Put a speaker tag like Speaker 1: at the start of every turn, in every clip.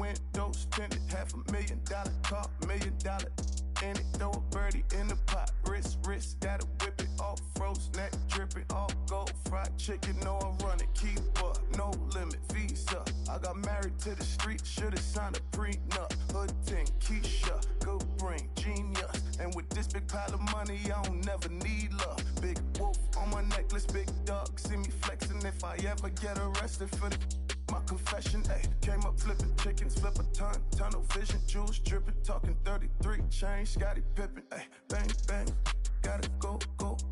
Speaker 1: windows tinted, $500,000 car, $1 million in it. Throw a birdie in the pot, wrist, gotta whip it off, froze neck dripping, all gold, fried chicken, no I run it, keep up, no limit, visa. I got married to the street, should've signed a prenup. Hood ting, Keisha, good brain, genius. And with this big pile of money, I don't never need love. Big wolf on my necklace, big dog, see me flexing. If I ever get arrested for my confession, ayy, came up flipping chickens, flip a ton, tunnel vision, jewels dripping, talking 33 chain, Scotty Pippen, ayy, bang, bang, gotta go,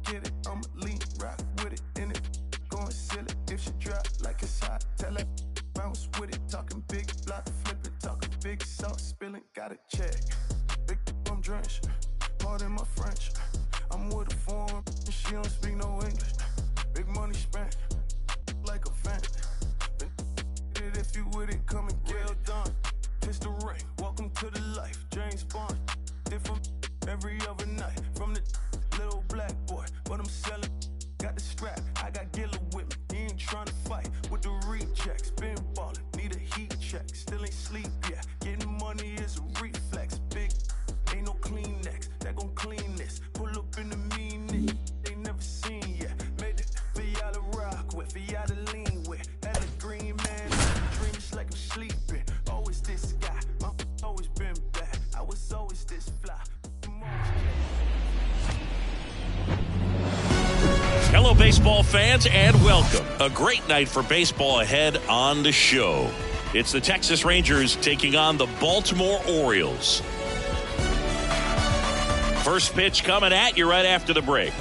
Speaker 1: get it, I'ma lean, rock with it, in it, going silly, if she drop like it's hot, tell her, bounce with it, talking big block, flipping, talking big sauce, spilling, gotta check, big I'm drenched, pardon my French, I'm with a foreign, and she don't speak no English, big money spent, like a fan. If you with it, come and get it done. Kiss the ring, welcome to the life. James Bond, different every other night. From the little black boy, but I'm selling. Got the strap, I got Gilla with me. He ain't trying to fight with the rejects. Been ballin', need a heat check. Still ain't sleep yet. Getting money is a reflex. Big, ain't no Kleenex that gon' clean this. Pull up in the mean, they never seen yet. Made it for y'all to rock with, for y'all to lean with. Hella green man. Like I'm sleeping, always this guy. My always been bad. I was always this fly.
Speaker 2: Hello, baseball fans, and welcome. A great night for baseball ahead on the show. It's the Texas Rangers taking on the Baltimore Orioles. First pitch coming at you right after the break.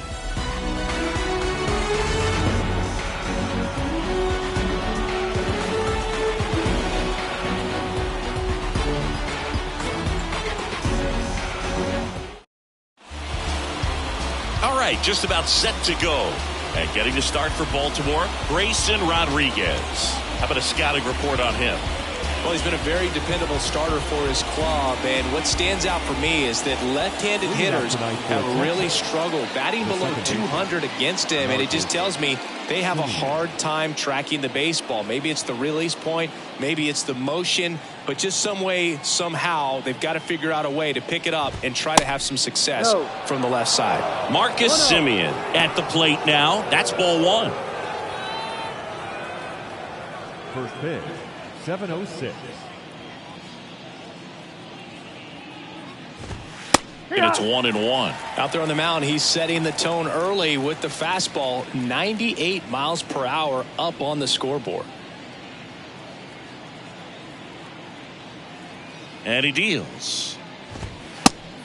Speaker 2: Just about set to go. And getting the start for Baltimore, Grayson Rodriguez. How about a scouting report on him?
Speaker 3: Well, he's been a very dependable starter for his club, and what stands out for me is that left-handed hitters have really struggled, batting below 200 against him, and it just tells me they have a hard time tracking the baseball. Maybe it's the release point, maybe it's the motion, but just some way, somehow, they've got to figure out a way to pick it up and try to have some success from the left side.
Speaker 2: Marcus Semien at the plate now. That's ball one.
Speaker 4: First pitch, 7:06.
Speaker 2: And it's 1-1.
Speaker 3: Out there on the mound, he's setting the tone early with the fastball, 98 miles per hour up on the scoreboard.
Speaker 2: And he deals.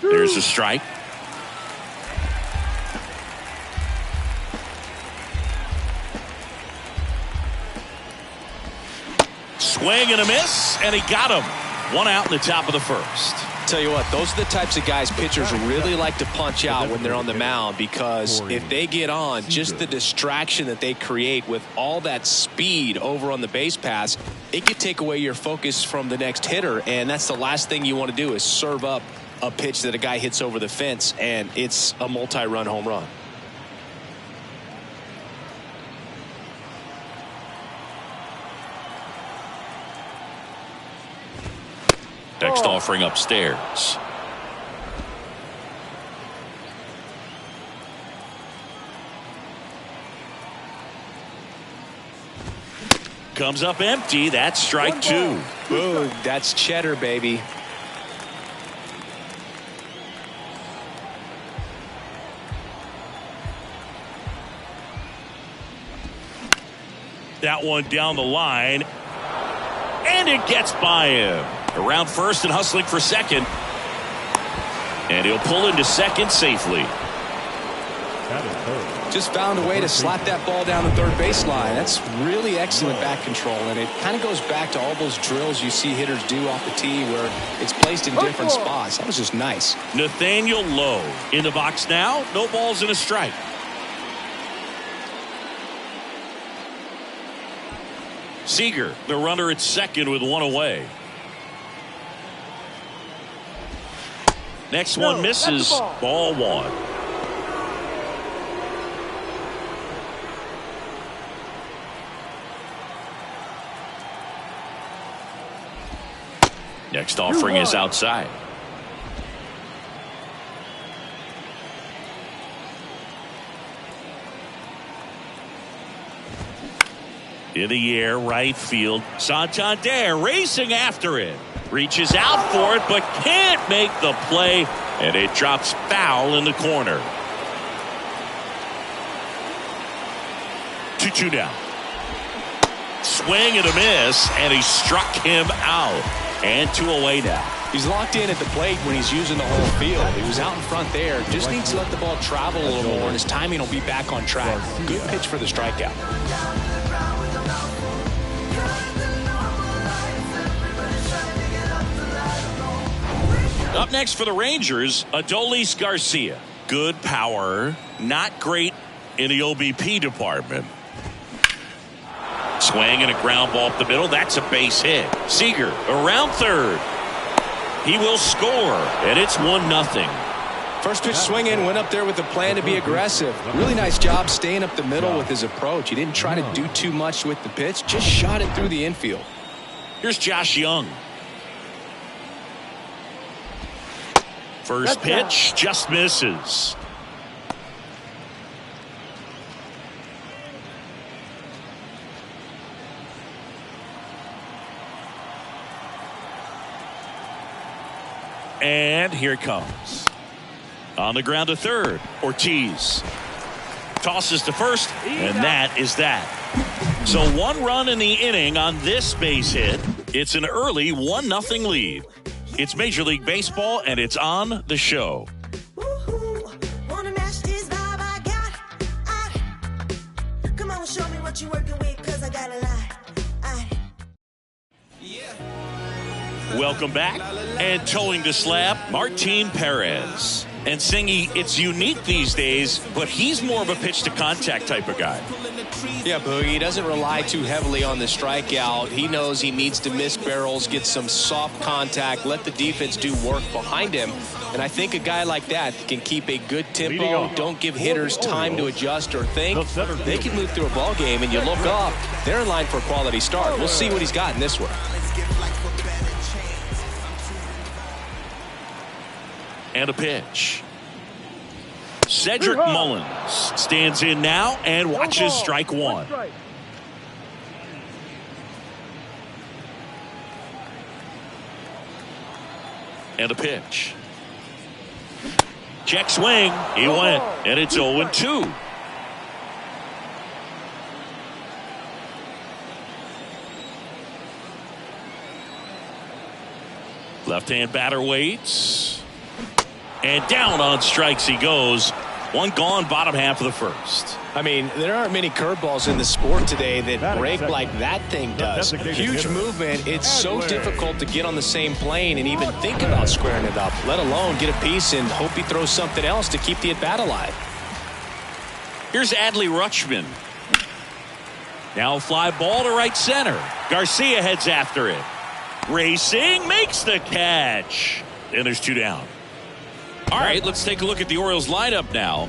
Speaker 2: There's a strike. Swing and a miss, and he got him. One out in the top of the first.
Speaker 3: Tell you what, those are the types of guys pitchers really like to punch out when they're on the mound, because if they get on, just the distraction that they create with all that speed over on the base pass, it could take away your focus from the next hitter, and that's the last thing you want to do is serve up a pitch that a guy hits over the fence, and it's a multi-run home run.
Speaker 2: Next offering upstairs. Comes up empty. That's strike two.
Speaker 3: Ooh, that's cheddar, baby.
Speaker 2: That one down the line. And it gets by him. Around first and hustling for second. And he'll pull into second safely.
Speaker 3: Just found a way to slap that ball down the third baseline. That's really excellent bat control, and it kind of goes back to all those drills you see hitters do off the tee where it's placed in different spots. That was just nice.
Speaker 2: Nathaniel Lowe in the box now. No balls and a strike. Seager, the runner at second with one away. Next one misses. Ball one. Next offering is outside. In the air, right field. Santander racing after it. Reaches out for it, but can't make the play. And it drops foul in the corner. 2-2 down. Swing and a miss, and he struck him out. And 2 away now.
Speaker 3: He's locked in at the plate when he's using the whole field. He was out in front there. Just needs to let the ball travel a little more, and his timing will be back on track. Good pitch for the strikeout.
Speaker 2: Up next for the Rangers, Adolis Garcia. Good power, not great in the OBP department. Swing and a ground ball up the middle. That's a base hit. Seager around third. He will score, and it's 1-0.
Speaker 3: First pitch swinging, went up there with the plan to be aggressive. Really nice job staying up the middle with his approach. He didn't try to do too much with the pitch, just shot it through the infield.
Speaker 2: Here's Josh Young. First pitch just misses. And here it comes. On the ground to third. Ortiz tosses to first, and that is that. So 1 run in the inning on this base hit. It's an early 1-0 lead. It's Major League Baseball, and it's on the show.
Speaker 5: Wanna match this vibe I got? Come on, show me what you're working with, 'cause I got a lot.
Speaker 2: Welcome back. And towing the slab, Martin Perez. And Singy, it's unique these days, but he's more of a pitch-to-contact type of guy.
Speaker 3: Yeah, Boogie, he doesn't rely too heavily on the strikeout. He knows he needs to miss barrels, get some soft contact, let the defense do work behind him. And I think a guy like that can keep a good tempo, don't give hitters time to adjust or think. They can move through a ball game, and you look up, they're in line for a quality start. We'll see what he's got in this one.
Speaker 2: And a pitch. Cedric Mullins stands in now and watches strike 1. And a pitch. Check swing. He went, and it's 0-2. Left-hand batter waits. And down on strikes he goes. 1 gone, bottom half of the first.
Speaker 3: I mean, there aren't many curveballs in the sport today that break like that thing does. Huge movement. It's so difficult to get on the same plane and even think about squaring it up, let alone get a piece and hope he throws something else to keep the at-bat alive.
Speaker 2: Here's Adley Rutschman. Now fly ball to right center. Garcia heads after it. Racing, makes the catch. And there's 2 down. All right, let's take a look at the Orioles lineup now.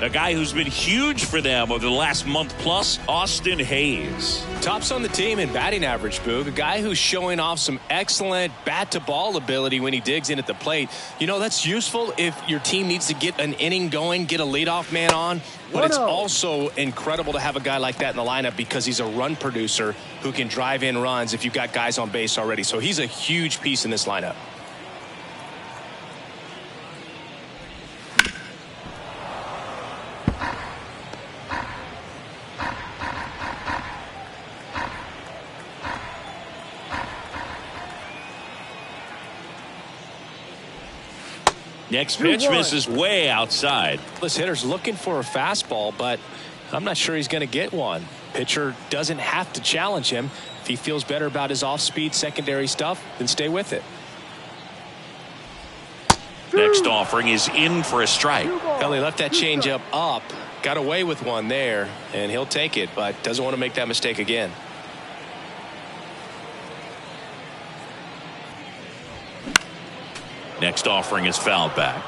Speaker 2: A guy who's been huge for them over the last month plus, Austin Hayes.
Speaker 3: Tops on the team in batting average, Boog. A guy who's showing off some excellent bat-to-ball ability when he digs in at the plate. You know, that's useful if your team needs to get an inning going, get a leadoff man on. But it's also incredible to have a guy like that in the lineup because he's a run producer who can drive in runs if you've got guys on base already. So he's a huge piece in this lineup.
Speaker 2: Next pitch misses way outside.
Speaker 3: This hitter's looking for a fastball, but I'm not sure he's going to get one. Pitcher doesn't have to challenge him. If he feels better about his off-speed secondary stuff, then stay with it.
Speaker 2: Next offering is in for a strike.
Speaker 3: Well, he left that changeup up, got away with one there, and he'll take it, but doesn't want to make that mistake again.
Speaker 2: Next offering is fouled back.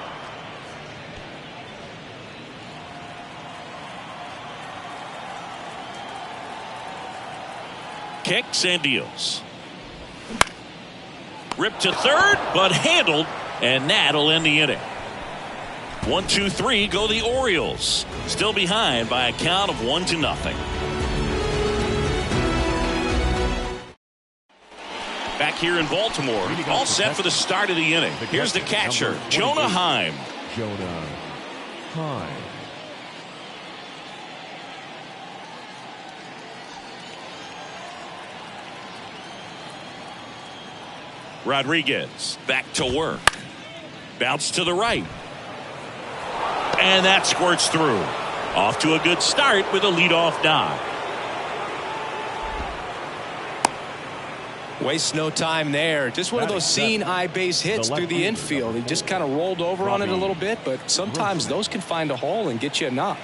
Speaker 2: Kicks and deals. Ripped to third, but handled, and that'll end the inning. 1, 2, 3 go the Orioles. Still behind by a count of 1-0. Back here in Baltimore, all set for the start of the inning. Here's the catcher, Jonah Heim.
Speaker 4: Jonah Heim.
Speaker 2: Rodriguez back to work. Bounce to the right. And that squirts through. Off to a good start with a leadoff knock.
Speaker 3: Wastes no time there. Just one of those seeing eye base hits through the infield. He just kind of rolled over on it a little bit, but sometimes those can find a hole and get you a knock.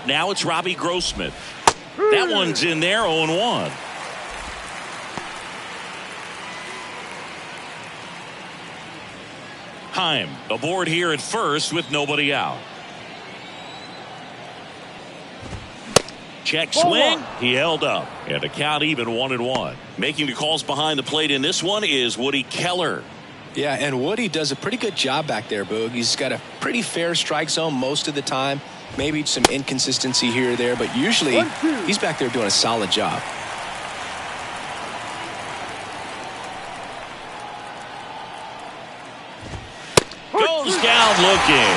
Speaker 2: Now it's Robbie Grossman. That one's in there, 0-1. Heim aboard here at first with nobody out. Check swing. He held up. And the count even 1-1. Making the calls behind the plate in this one is Woody Keller.
Speaker 3: Yeah, and Woody does a pretty good job back there, Boog. He's got a pretty fair strike zone most of the time. Maybe some inconsistency here or there, but usually he's back there doing a solid job.
Speaker 2: Goes down looking.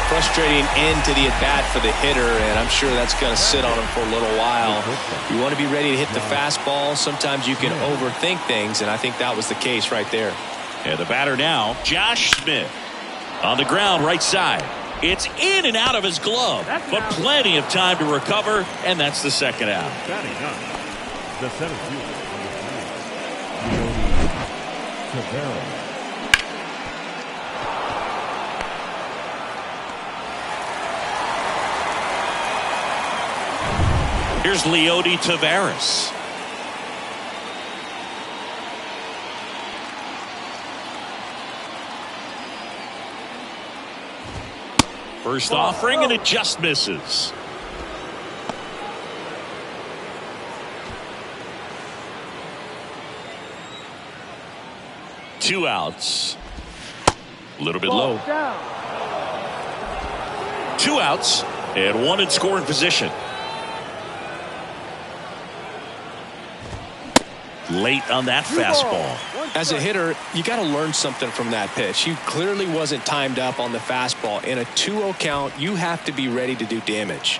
Speaker 3: Frustrating end to the at-bat for the hitter, and I'm sure that's going to sit on him for a little while. You want to be ready to hit the fastball. Sometimes you can overthink things, and I think that was the case right there.
Speaker 2: And the batter now, Josh Smith. On the ground, right side. It's in and out of his glove, but plenty of time to recover, and that's the second out.
Speaker 4: The center fielder, Tavares.
Speaker 2: Here's Leody Tavares. First offering, and it just misses. Two outs. A little bit low. 2 outs, and one in scoring position. Late on that fastball.
Speaker 3: As a hitter, you got to learn something from that pitch. He clearly wasn't timed up on the fastball. In a 2-0 count, you have to be ready to do damage.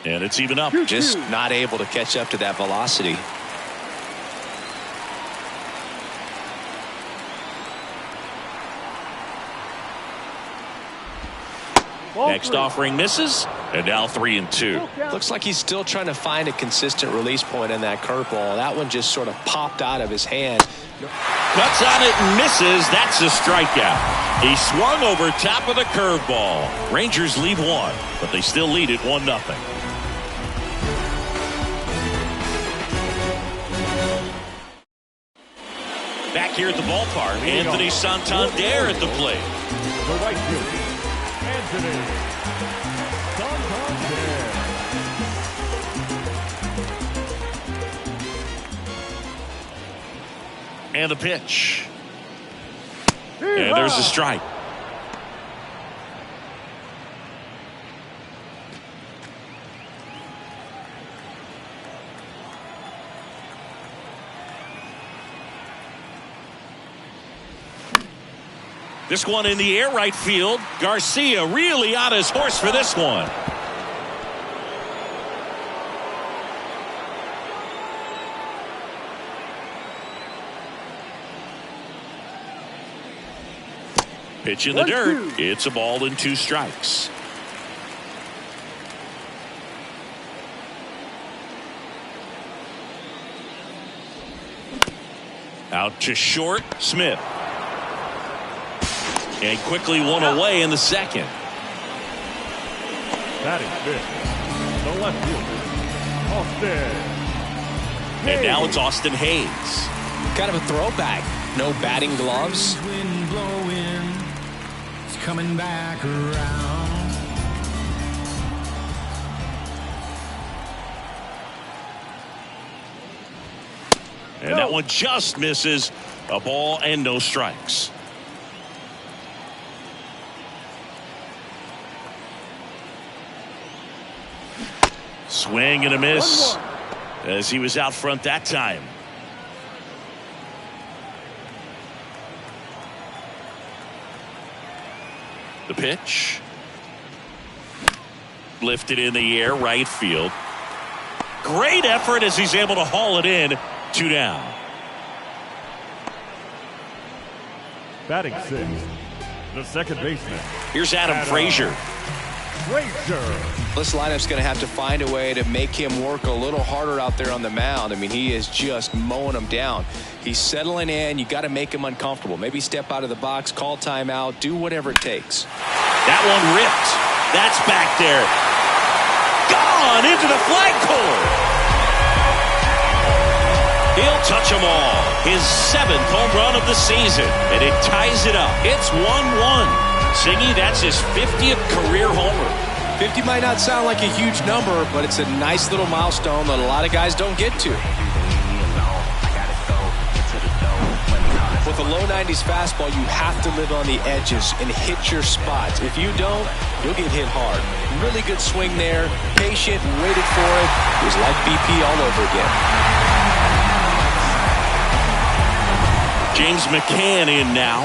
Speaker 2: And it's even up.
Speaker 3: Just not able to catch up to that velocity.
Speaker 2: Next offering misses, and now 3-2.
Speaker 3: Looks like he's still trying to find a consistent release point in that curveball. That one just sort of popped out of his hand.
Speaker 2: Cuts on it and misses. That's a strikeout. He swung over top of the curveball. Rangers lead one, but they still lead it 1-0. Back here at the ballpark, Anthony Santander at the plate.
Speaker 4: The right fielder, Anthony Santander.
Speaker 2: And the pitch. And there's a strike. This one in the air, right field. Garcia really on his horse for this one. Pitch in the dirt. It's a ball and 2 strikes. Out to short, Smith. And quickly one away in the second.
Speaker 4: Batting fifth, the left fielder, Austin.
Speaker 2: And now it's Austin Hayes.
Speaker 3: Kind of a throwback. No batting gloves.
Speaker 6: coming back around.
Speaker 2: And that one just misses. A ball and no strikes. Swing and a miss as he was out front that time. The pitch. Lifted in the air, right field. Great effort as he's able to haul it in. 2 down.
Speaker 4: Batting sixth, the second baseman.
Speaker 2: Here's Adam Frazier.
Speaker 3: This lineup's going to have to find a way to make him work a little harder out there on the mound. I mean, he is just mowing them down. He's settling in. You got to make him uncomfortable. Maybe step out of the box, call timeout, do whatever it takes.
Speaker 2: That one ripped. That's back there. Gone into the flagpole. He'll touch them all. His 7th home run of the season, and it ties it up. It's 1-1. Singy, that's his 50th career homer.
Speaker 3: 50 might not sound like a huge number, but it's a nice little milestone that a lot of guys don't get to. With a low 90s fastball, you have to live on the edges and hit your spots. If you don't, you'll get hit hard. Really good swing there. Patient, waited for it. It was like BP all over again.
Speaker 2: James McCann in now.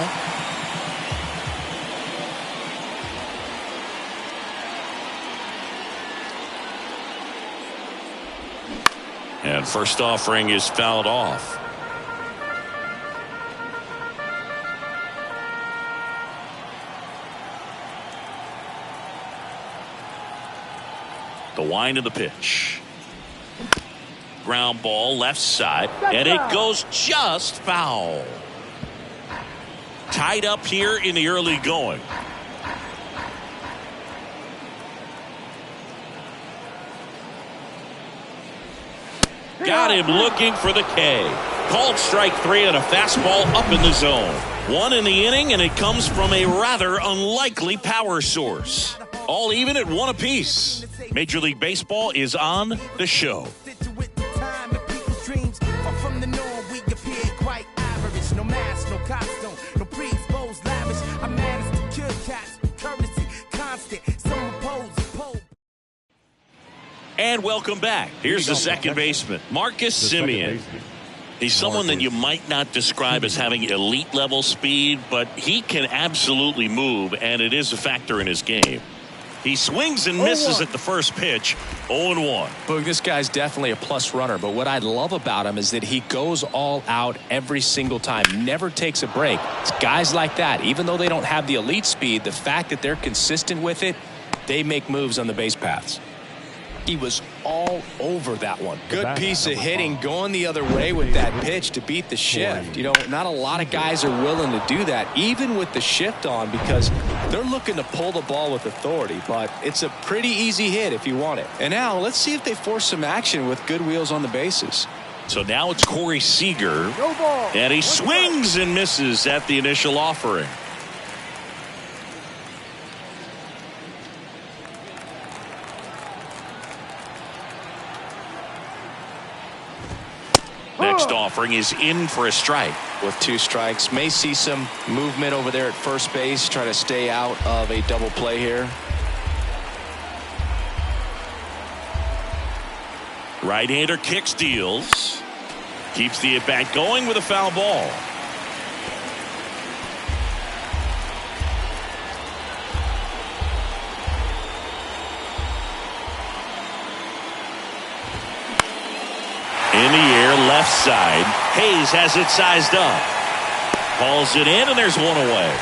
Speaker 2: And first offering is fouled off. The wind of the pitch. Ground ball left side, and it goes just foul. Tied up here in the early going. Got him looking for the K. Called strike 3 on a fastball up in the zone. 1 in the inning, and it comes from a rather unlikely power source. All even at 1 apiece. Major League Baseball is on the show. And welcome back. Here's the second baseman, Marcus Semien. He's someone that you might not describe as having elite level speed, but he can absolutely move, and it is a factor in his game. He swings and misses at the first pitch. 0-1.
Speaker 3: Boog, this guy's definitely a plus runner, but what I love about him is that he goes all out every single time, never takes a break. It's guys like that, even though they don't have the elite speed, the fact that they're consistent with it, they make moves on the base paths. He was all over that one. Good piece of hitting, going the other way with that pitch to beat the shift. You know, not a lot of guys are willing to do that, even with the shift on, because they're looking to pull the ball with authority, but it's a pretty easy hit if you want it. And now let's see if they force some action with good wheels on the bases.
Speaker 2: So now it's Corey Seager, and he swings and misses at the initial offering. Next offering is in for a strike.
Speaker 3: With 2 strikes, may see some movement over there at first base, try to stay out of a double play here.
Speaker 2: Right-hander kicks, deals. Keeps the at-bat going with a foul ball. In the air, left side. Hayes has it sized up. Hauls it in, and there's 1 away.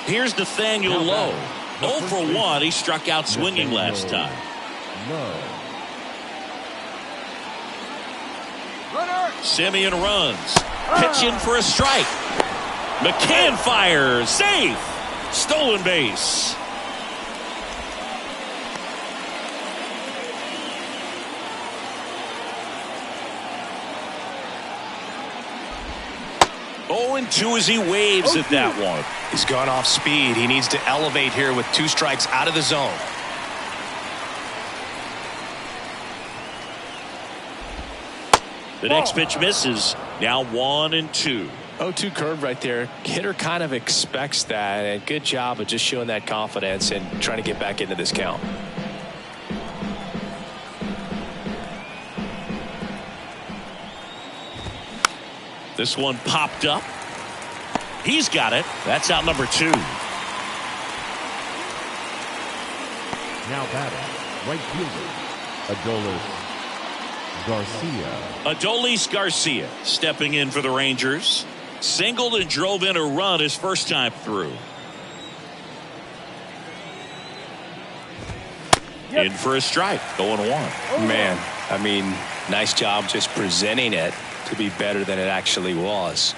Speaker 2: Here's Nathaniel Lowe. 0 for 1. He struck out swinging last time. Semien runs. Pitch in for a strike. McCann fires. Safe. Stolen base. 0-2 as he waves at that one.
Speaker 3: He's gone off speed. He needs to elevate here with 2 strikes out of the zone.
Speaker 2: The next pitch misses. Now 1-2.
Speaker 3: 0-2 curve right there. Hitter kind of expects that, and good job of just showing that confidence and trying to get back into this count.
Speaker 2: This one popped up. He's got it. That's out number 2.
Speaker 4: Now batting, right fielder,
Speaker 2: Adolis Garcia stepping in for the Rangers. Singled and drove in a run his first time through. In for a strike. 0-1.
Speaker 3: Man, I mean, nice job just presenting it to be better than it actually was.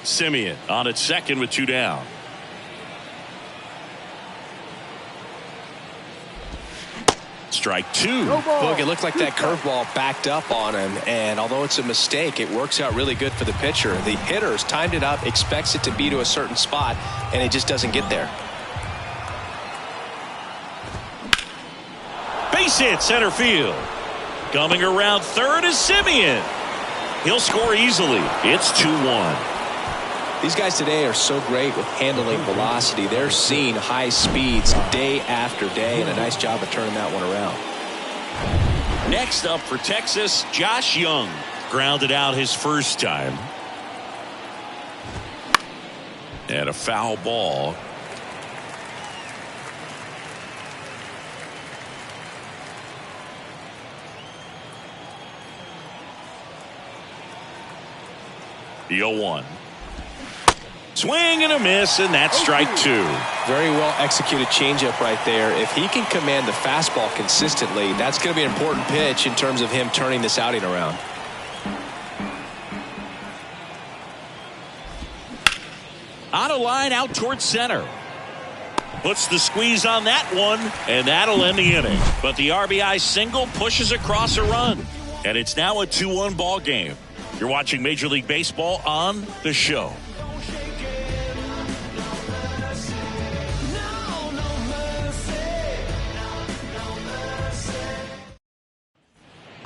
Speaker 2: Simeon on at second with 2 down. Strike 2.
Speaker 3: Look, it looked like that curveball backed up on him, and although it's a mistake, it works out really good for the pitcher. The hitter's timed it up, expects it to be to a certain spot, and it just doesn't get there.
Speaker 2: Base hit center field. Coming around third is Simeon. He'll score easily. It's 2-1.
Speaker 3: These guys today are so great with handling velocity. They're seeing high speeds day after day, and a nice job of turning that one around.
Speaker 2: Next up for Texas, Josh Young. Grounded out his first time. And a foul ball. The 0-1. Swing and a miss, and that's strike 2.
Speaker 3: Very well executed changeup right there. If he can command the fastball consistently, that's going to be an important pitch in terms of him turning this outing around.
Speaker 2: On a line out towards center. Puts the squeeze on that one, and that'll end the inning. But the RBI single pushes across a run. And it's now a 2-1 ball game. You're watching Major League Baseball on The Show.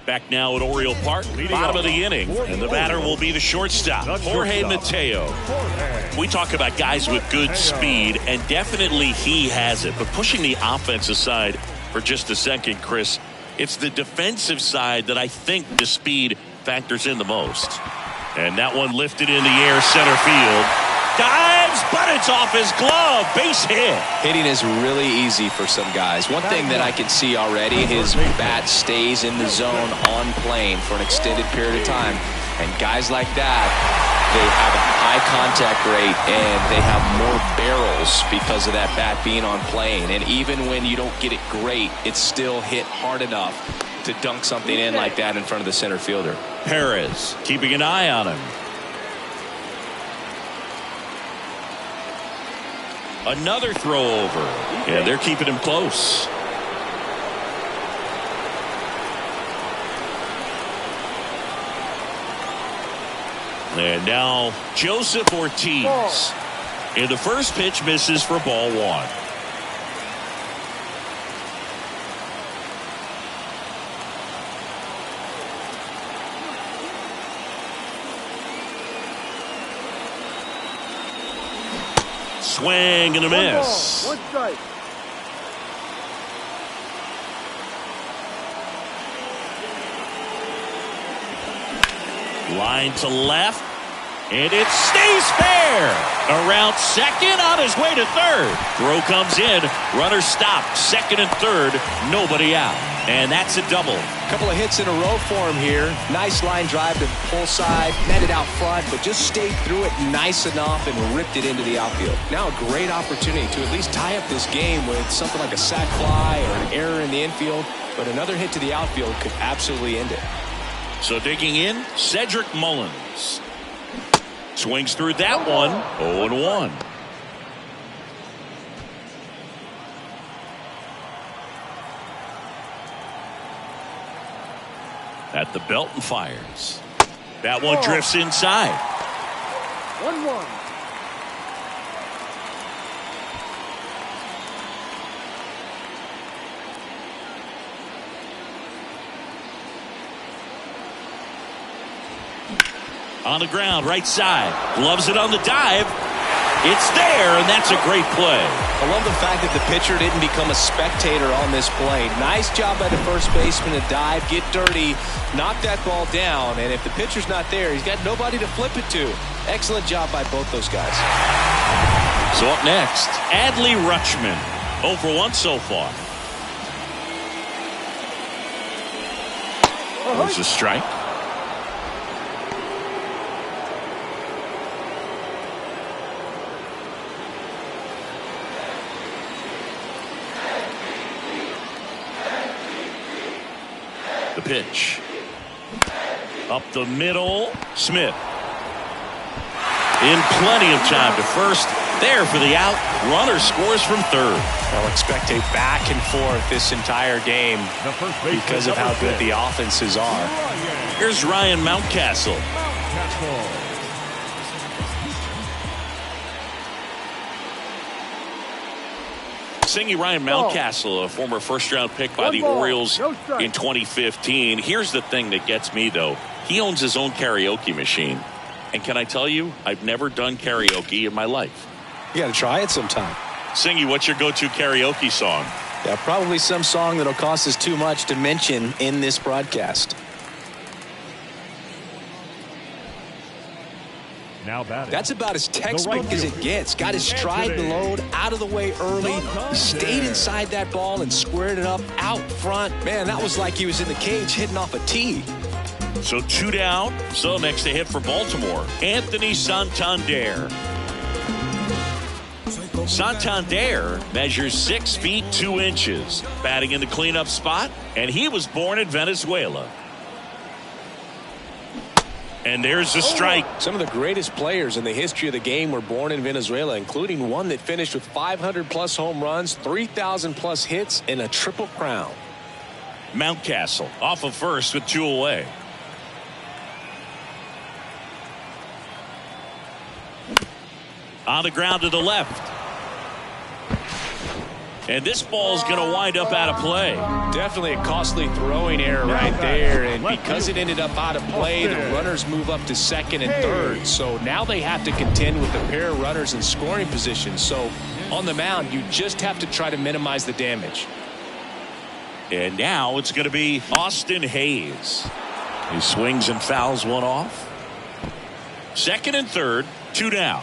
Speaker 2: Back now at Oriole Park, bottom of the inning, and the batter will be the shortstop, Jorge Mateo. We talk about guys with good speed, and definitely he has it. But pushing the offensive side for just a second, Chris, it's the defensive side that I think the speed factors in the most. And that one lifted in the air, center field. Dives, but it's off his glove. Base hit.
Speaker 3: Hitting is really easy for some guys. One thing that I can see already, his bat stays in the zone on plane for an extended period of time. And guys like that, they have a high contact rate and they have more barrels because of that bat being on plane. And even when you don't get it great, it's still hit hard enough to dunk something in like that in front of the center fielder.
Speaker 2: Perez keeping an eye on him. Another throw over, and they're keeping him close. And now Joseph Ortiz. And the first pitch misses for ball 1. Swing and a miss.
Speaker 1: 1 strike.
Speaker 2: Line to left, and it stays fair. Around second, on his way to third. Throw comes in, runner stopped, second and third, nobody out. And that's a double.
Speaker 3: Couple of hits in a row for him here. Nice line drive to pull side, netted out front, but just stayed through it nice enough and ripped it into the outfield. Now a great opportunity to at least tie up this game with something like a sac fly or an error in the infield, but another hit to the outfield could absolutely end it.
Speaker 2: So digging in, Cedric Mullins. Swings through that one, 0-1. At the belt and fires. That one drifts inside.
Speaker 7: 1-1.
Speaker 2: On the ground, right side. Gloves it on the dive. It's there, and that's a great play.
Speaker 3: I love the fact that the pitcher didn't become a spectator on this play. Nice job by the first baseman to dive, get dirty, knock that ball down. And if the pitcher's not there, he's got nobody to flip it to. Excellent job by both those guys.
Speaker 2: So up next, Adley Rutschman. 0 for 1 so far. There's a strike. The pitch. Up the middle. Smith. In plenty of time to first. There for the out. Runner scores from third.
Speaker 3: I'll expect a back and forth this entire game because of how good the offenses are.
Speaker 2: Here's Ryan Mountcastle. Singing Ryan Mountcastle, a former first-round pick by the Orioles in 2015. Here's the thing that gets me, though. He owns his own karaoke machine. And can I tell you, I've never done karaoke in my life.
Speaker 3: You got to try it sometime.
Speaker 2: Singy, what's your go-to karaoke song?
Speaker 3: Yeah, probably some song that'll cost us too much to mention in this broadcast.
Speaker 4: Now batting.
Speaker 3: That's about as textbook as it gets. Got his stride and load out of the way early. Stayed inside that ball and squared it up out front. Man, that was like he was in the cage hitting off a tee.
Speaker 2: So 2 down. So next to hit for Baltimore, Anthony Santander. Santander measures 6 feet 2 inches, batting in the cleanup spot, and he was born in Venezuela. And there's a strike.
Speaker 3: Some of the greatest players in the history of the game were born in Venezuela, including one that finished with 500-plus home runs, 3,000-plus hits, and a triple crown.
Speaker 2: Mountcastle off of first with 2 away. On the ground to the left. And this ball's going to wind up out of play.
Speaker 3: Definitely a costly throwing error right there. And because it ended up out of play, the runners move up to second and third. So now they have to contend with a pair of runners in scoring position. So on the mound, you just have to try to minimize the damage.
Speaker 2: And now it's going to be Austin Hayes. He swings and fouls one off. Second and third, 2 down.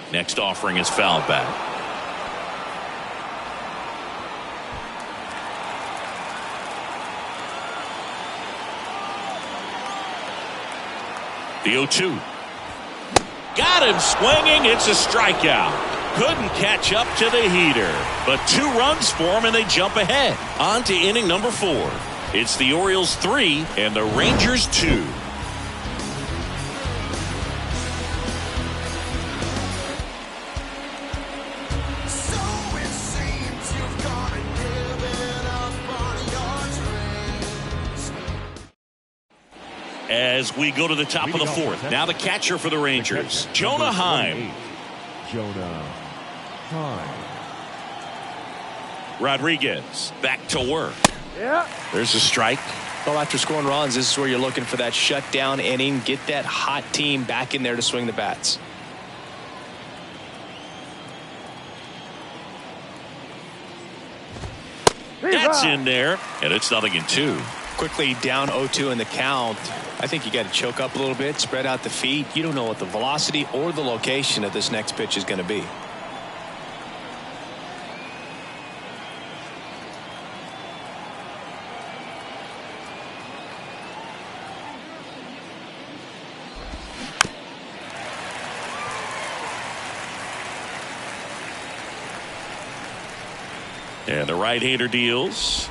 Speaker 2: Next offering is foul back. The 0-2. Got him swinging. It's a strikeout. Couldn't catch up to the heater. But 2 runs for him and they jump ahead. On to inning number 4. It's the Orioles 3 and the Rangers 2. As we go to the top of the 4th. Now the catcher for the Rangers, Jonah Heim.
Speaker 4: Jonah Heim.
Speaker 2: Rodriguez back to work.
Speaker 7: Yeah.
Speaker 2: There's a strike.
Speaker 3: Well, after scoring runs, this is where you're looking for that shutdown inning. Get that hot team back in there to swing the bats.
Speaker 2: That's in there, and it's 0-2.
Speaker 3: Quickly down 0-2 in the count. I think you got to choke up a little bit, spread out the feet. You don't know what the velocity or the location of this next pitch is going to be.
Speaker 2: And the right-hander deals.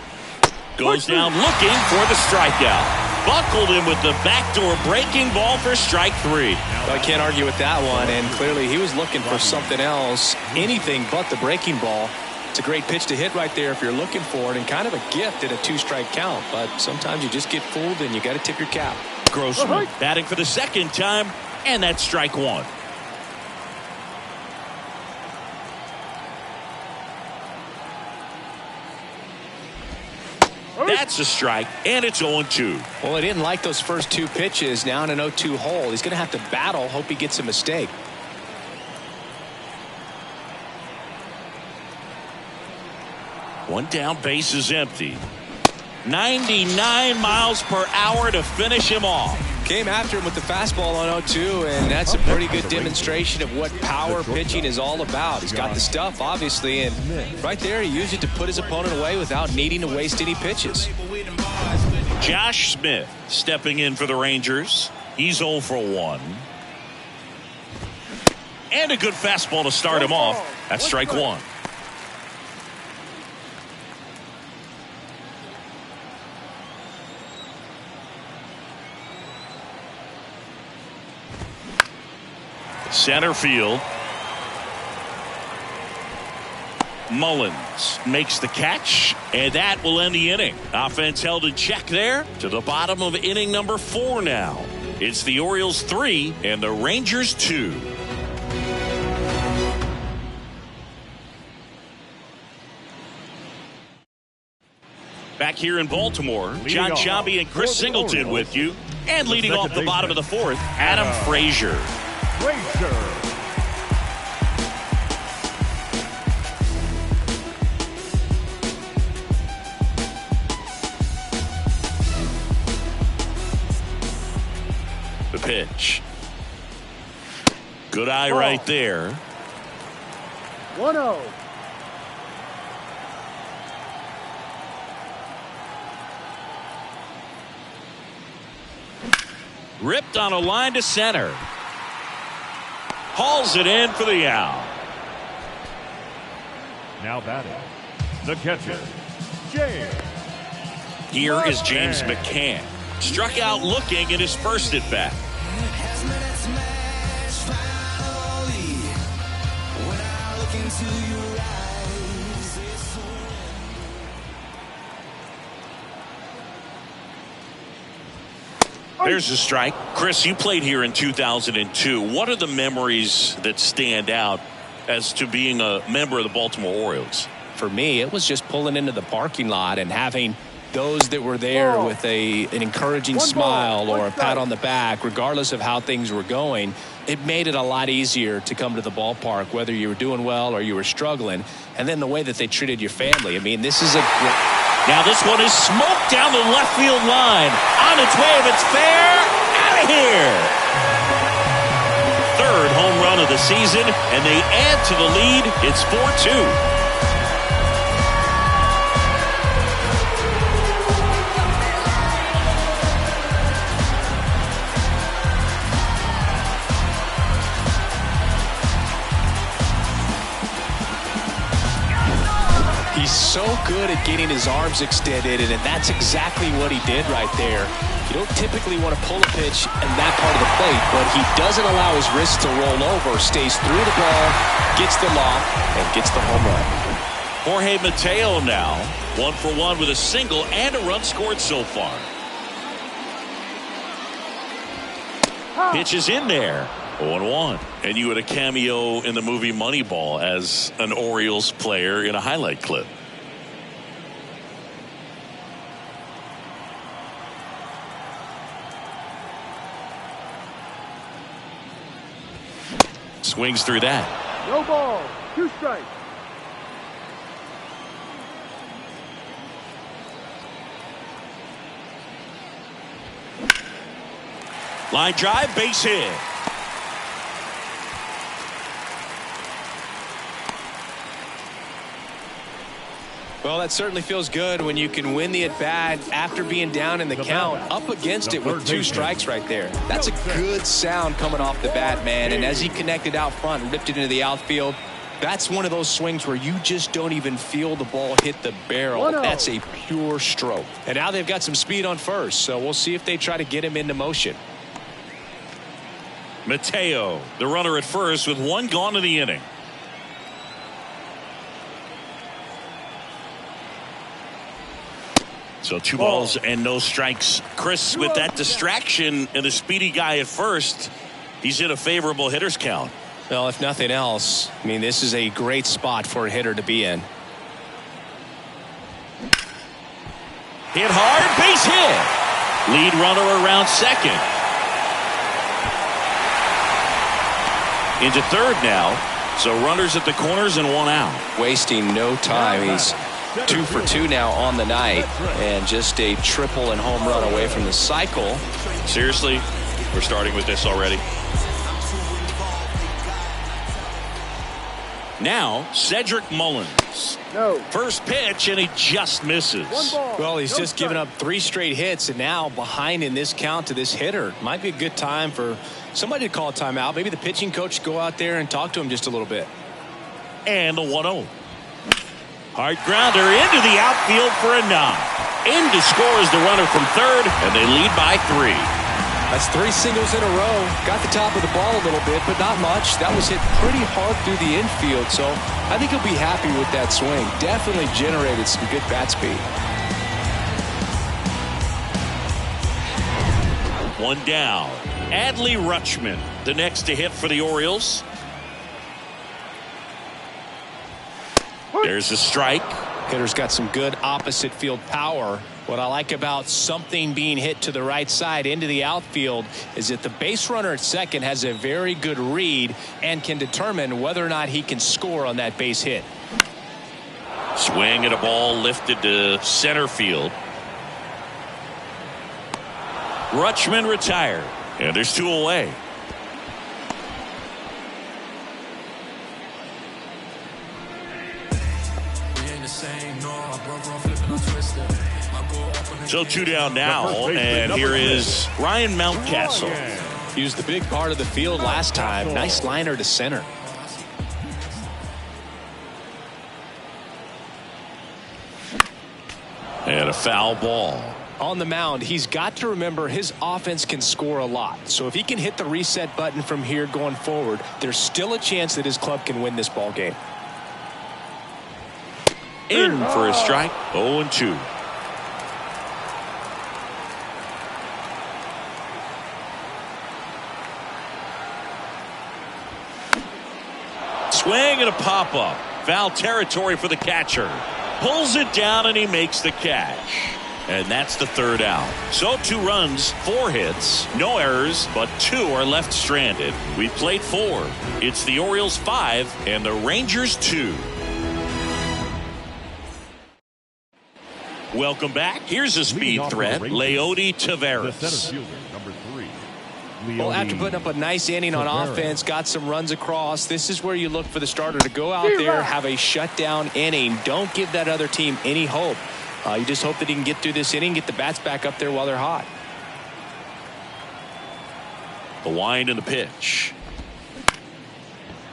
Speaker 2: Goes down looking for the strikeout. Buckled him with the backdoor breaking ball for strike 3.
Speaker 3: Well, I can't argue with that one, and clearly he was looking for something else, anything but the breaking ball. It's a great pitch to hit right there if you're looking for it, and kind of a gift at a 2-strike count. But sometimes you just get fooled and you got to tip your cap.
Speaker 2: Grossman batting for the second time, and that's strike one. That's a strike, and it's 0-2.
Speaker 3: Well, he didn't like those first 2 pitches. Now in an 0-2 hole, he's going to have to battle, hope he gets a mistake.
Speaker 2: One down, base is empty. 99 miles per hour to finish him off.
Speaker 3: Came after him with the fastball on 0-2, and that's a pretty good demonstration of what power pitching is all about. He's got the stuff, obviously, and right there he used it to put his opponent away without needing to waste any pitches.
Speaker 2: Josh Smith stepping in for the Rangers. He's 0 for 1. And a good fastball to start him off. That's strike one. Center field. Mullins makes the catch, and that will end the inning. Offense held in check there to the bottom of inning number 4 now. It's the Orioles 3 and the Rangers 2. Back here in Baltimore, John Sciambi and Chris Singleton with you. And leading off the bottom of the 4th, Adam Frazier. The pitch. Good eye right there.
Speaker 7: 1-0.
Speaker 2: Ripped on a line to center. Hauls it in for the out.
Speaker 4: Now batting, the catcher, James.
Speaker 2: Here is James McCann. Struck out looking at his first at bat. There's a strike. Chris, you played here in 2002. What are the memories that stand out as to being a member of the Baltimore Orioles?
Speaker 3: For me, it was just pulling into the parking lot and having those that were there with an encouraging smile or a pat on the back, regardless of how things were going. It made it a lot easier to come to the ballpark, whether you were doing well or you were struggling. And then the way that they treated your family. I mean, this is a
Speaker 2: now this one is smoked down the left field line. On its way, if it's fair, out of here. 3rd home run of the season, and they add to the lead. It's 4-2.
Speaker 3: He's so good at getting his arms extended, and that's exactly what he did right there. You don't typically want to pull a pitch in that part of the plate, but he doesn't allow his wrist to roll over, stays through the ball, gets the lock, and gets the home run.
Speaker 2: Jorge Mateo now, 1 for 1 with a single and a run scored so far. Pitch is in there. 0-1. And you had a cameo in the movie Moneyball as an Orioles player in a highlight clip. Swings through that.
Speaker 7: No ball. 2 strikes.
Speaker 2: Line drive, base hit.
Speaker 3: Well, that certainly feels good when you can win the at-bat after being down in the count, up against it with 2 strikes right there. That's a good sound coming off the bat, man. And as he connected out front and ripped it into the outfield, that's one of those swings where you just don't even feel the ball hit the barrel. That's a pure stroke. And now they've got some speed on first, so we'll see if they try to get him into motion.
Speaker 2: Mateo, the runner at first with 1 gone in the inning. So 2 balls and no strikes. Chris, with that distraction and the speedy guy at first, he's in a favorable hitter's count.
Speaker 3: Well, if nothing else, I mean, this is a great spot for a hitter to be in.
Speaker 2: Hit hard, base hit. Lead runner around second. Into third now. So runners at the corners and 1 out.
Speaker 3: Wasting no time. He's 2 for 2 now on the night, and just a triple and home run away from the cycle.
Speaker 2: Seriously, we're starting with this already. Now, Cedric Mullins.
Speaker 7: No.
Speaker 2: First pitch, and he just misses.
Speaker 7: 1 ball.
Speaker 3: Well, he's
Speaker 7: No
Speaker 3: just given up 3 straight hits, and now behind in this count to this hitter. Might be a good time for somebody to call a timeout. Maybe the pitching coach go out there and talk to him just a little bit.
Speaker 2: And the 1-0. Hard grounder into the outfield for a knock. In to score is the runner from third, and they lead by 3.
Speaker 3: That's 3 singles in a row. Got the top of the ball a little bit, but not much. That was hit pretty hard through the infield, so I think he'll be happy with that swing. Definitely generated some good bat speed.
Speaker 2: 1 down. Adley Rutschman, the next to hit for the Orioles. There's a strike.
Speaker 3: Hitter's got some good opposite field power. What I like about something being hit to the right side into the outfield is that the base runner at second has a very good read and can determine whether or not he can score on that base hit.
Speaker 2: Swing at a ball lifted to center field. Rutschman retired, and there's 2 away. So 2 down now, and here is Ryan Mountcastle.
Speaker 3: He was the big part of the field last time. Nice liner to center.
Speaker 2: And a foul ball.
Speaker 3: On the mound, he's got to remember his offense can score a lot. So if he can hit the reset button from here going forward, there's still a chance that his club can win this ball game.
Speaker 2: In for a strike. 0-2. Swing and a pop-up. Foul territory for the catcher. Pulls it down and he makes the catch. And that's the 3rd out. So 2 runs, 4 hits, no errors, but 2 are left stranded. We played 4. It's the Orioles 5 and the Rangers 2. Welcome back. Here's a speed threat, Leody Taveras.
Speaker 3: Well, after putting up a nice inning on offense, got some runs across, this is where you look for the starter to go out there, have a shutdown inning. Don't give that other team any hope. You just hope that he can get through this inning, get the bats back up there while they're hot.
Speaker 2: The wind and the pitch.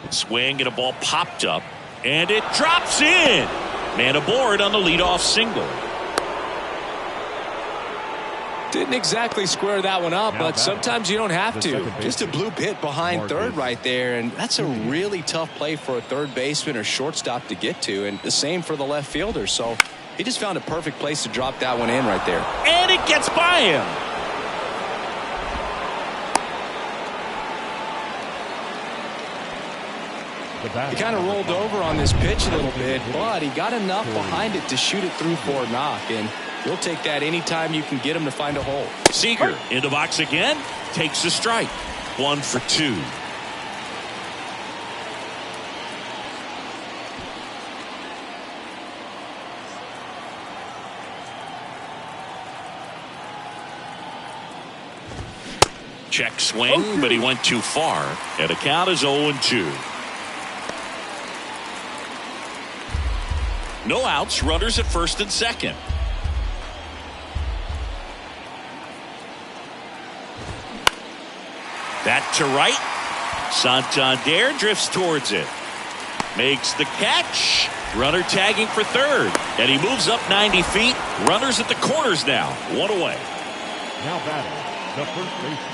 Speaker 2: Swing and a ball popped up, and it drops in. Man aboard on the leadoff single.
Speaker 3: Didn't exactly square that one up, but sometimes you don't have to. Just a bloop hit behind third right there, and that's a really tough play for a third baseman or shortstop to get to, and the same for the left fielder. So he just found a perfect place to drop that one in right there.
Speaker 2: And it gets by him.
Speaker 3: He kind of rolled over on this pitch a little bit, but he got enough behind it to shoot it through for a knock, and you'll take that anytime you can get him to find a hole.
Speaker 2: Seager in the box again, takes a strike. 1 for 2. Check swing, but he went too far, and the count is 0-2. No outs, runners at first and second. That to right. Santander drifts towards it. Makes the catch. Runner tagging for third. And he moves up 90 feet. Runners at the corners now. 1 away.
Speaker 4: Now batting, the first baseman,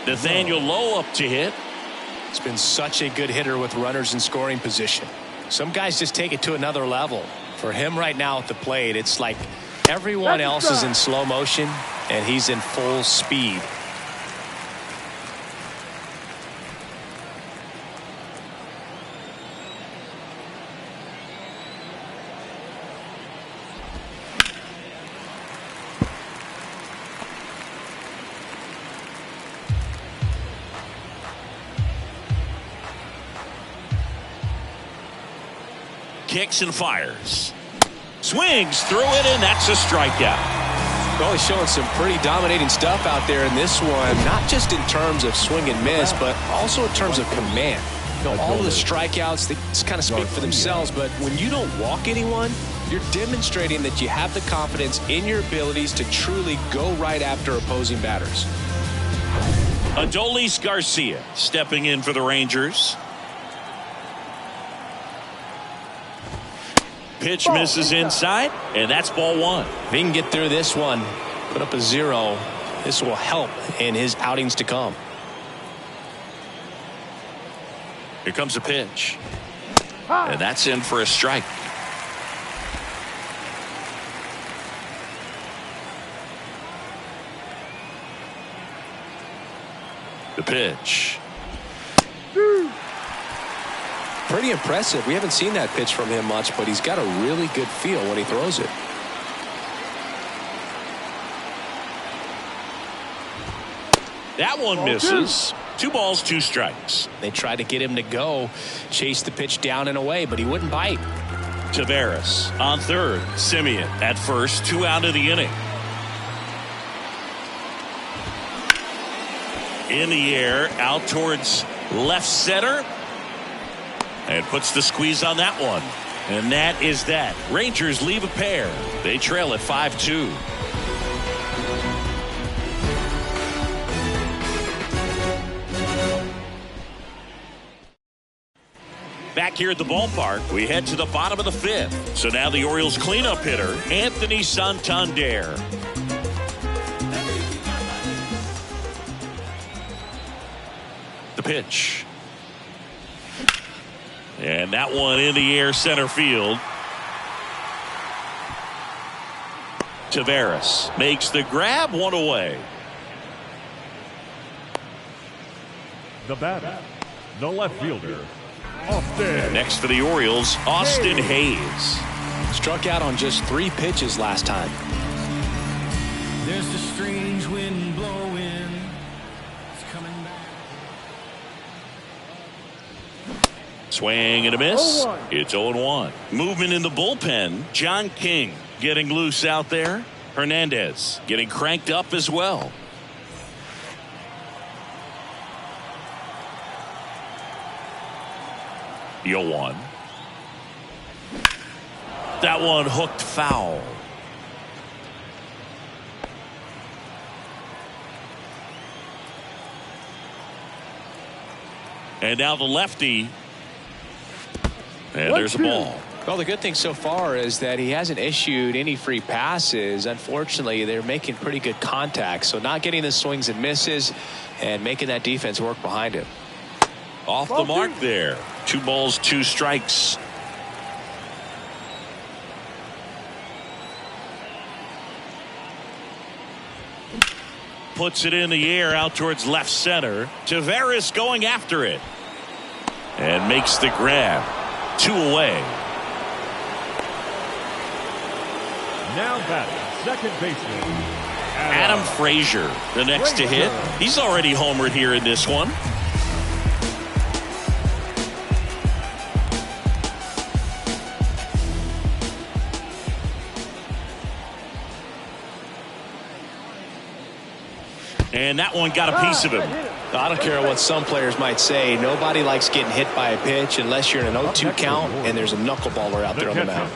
Speaker 2: Nathaniel Lowe up to hit.
Speaker 3: It's been such a good hitter with runners in scoring position. Some guys just take it to another level. For him right now at the plate, it's like everyone else is in slow motion and he's in full speed.
Speaker 2: Kicks and fires. Swings through it, and that's a strikeout.
Speaker 3: Well, he's showing some pretty dominating stuff out there in this one, not just in terms of swing and miss, but also in terms of command. You know, all of the strikeouts, they kind of speak for themselves, but when you don't walk anyone, you're demonstrating that you have the confidence in your abilities to truly go right after opposing batters.
Speaker 2: Adolis Garcia stepping in for the Rangers. Pitch misses inside, and that's ball one.
Speaker 3: If he can get through this one, put up a 0, this will help in his outings to come.
Speaker 2: Here comes a pitch, and that's in for a strike. The pitch.
Speaker 3: Pretty impressive. We haven't seen that pitch from him much, but he's got a really good feel when he throws it.
Speaker 2: That one misses. 2 balls, 2 strikes.
Speaker 3: They tried to get him to go, chase the pitch down and away, but he wouldn't bite.
Speaker 2: Taveras on third. Simeon at first. 2 out of the inning. In the air, out towards left center. And puts the squeeze on that one. And that is that. Rangers leave a pair. They trail at 5-2. Back here at the ballpark, we head to the bottom of the 5th. So now the Orioles cleanup hitter, Anthony Santander. The pitch. And that one in the air center field. Taveras makes the grab, 1 away.
Speaker 4: The batter, the left fielder, Austin.
Speaker 2: Next for the Orioles, Austin Hayes.
Speaker 3: Struck out on just 3 pitches last time.
Speaker 6: There's a strange wind blowing. It's coming back.
Speaker 2: Swing and a miss. It's 0-1. Movement in the bullpen. John King getting loose out there. Hernandez getting cranked up as well. The 0-1. That one hooked foul. And now the lefty. And there's a ball.
Speaker 3: Well, the good thing so far is that he hasn't issued any free passes. Unfortunately, they're making pretty good contact. So not getting the swings and misses and making that defense work behind him.
Speaker 2: Off the mark there. 2 balls, 2 strikes. Puts it in the air out towards left center. Taveras going after it. And makes the grab. 2 away.
Speaker 4: Now batting, second baseman,
Speaker 2: Adam Frazier, the next to hit. He's already homered here in this one. And that one got a piece of him.
Speaker 3: I don't care what some players might say. Nobody likes getting hit by a pitch unless you're in an 0-2 count and there's a knuckleballer out there on the mound.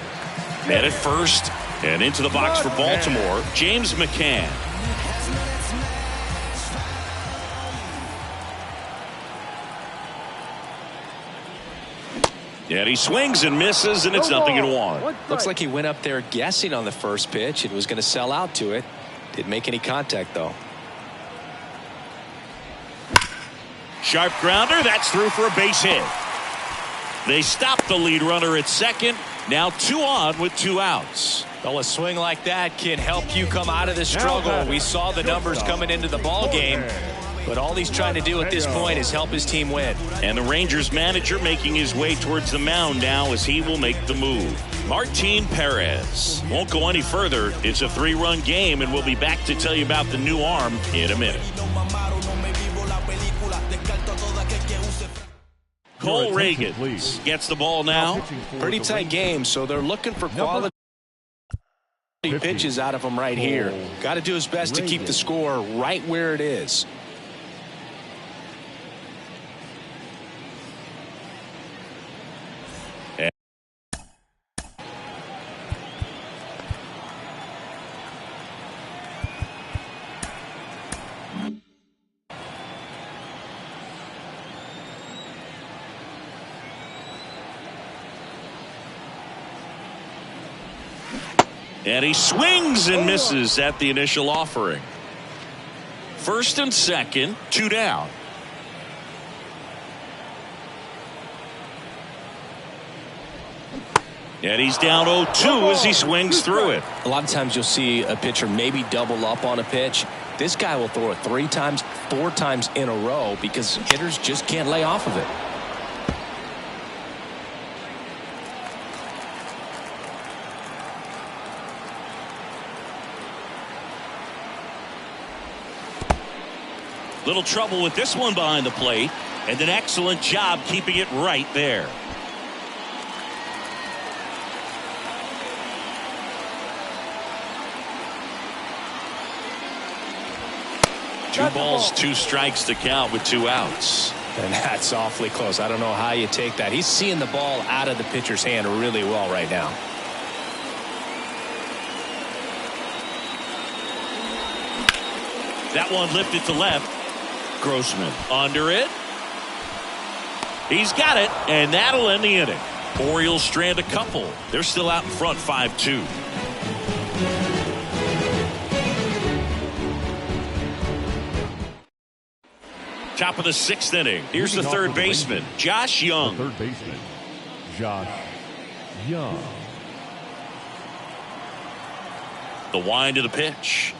Speaker 2: And at first and into the box for Baltimore, James McCann. And he swings and misses, and it's 0-1.
Speaker 3: Looks like he went up there guessing on the first pitch and was going to sell out to it. Didn't make any contact, though.
Speaker 2: Sharp grounder, that's through for a base hit. They stop the lead runner at second. Now 2 on with 2 outs.
Speaker 3: Well, a swing like that can help you come out of the struggle. We saw the numbers coming into the ball game, but all he's trying to do at this point is help his team win.
Speaker 2: And the Rangers manager making his way towards the mound now as he will make the move. Martin Perez won't go any further. It's a 3-run game, and we'll be back to tell you about the new arm in a minute. Cole Reagan gets the ball now.
Speaker 3: Pretty tight game, so they're looking for quality pitches out of him right here. Got to do his best to keep the score right where it is.
Speaker 2: And he swings and misses at the initial offering. 1st and 2nd, 2 down. And he's down 0-2 as he swings through it.
Speaker 3: A lot of times you'll see a pitcher maybe double up on a pitch. This guy will throw it 3 times, 4 times in a row because hitters just can't lay off of it.
Speaker 2: Little trouble with this one behind the plate, and an excellent job keeping it right there. Two balls, 2 strikes to count with 2 outs.
Speaker 3: And that's awfully close. I don't know how you take that. He's seeing the ball out of the pitcher's hand really well right now.
Speaker 2: That one lifted to left. Grossman under it. He's got it, and that'll end the inning. Orioles strand a couple. They're still out in front 5-2. Top of the 6th inning. Here's the third baseman, Josh Young.
Speaker 4: Third baseman, Josh Young.
Speaker 2: The wind of the pitch.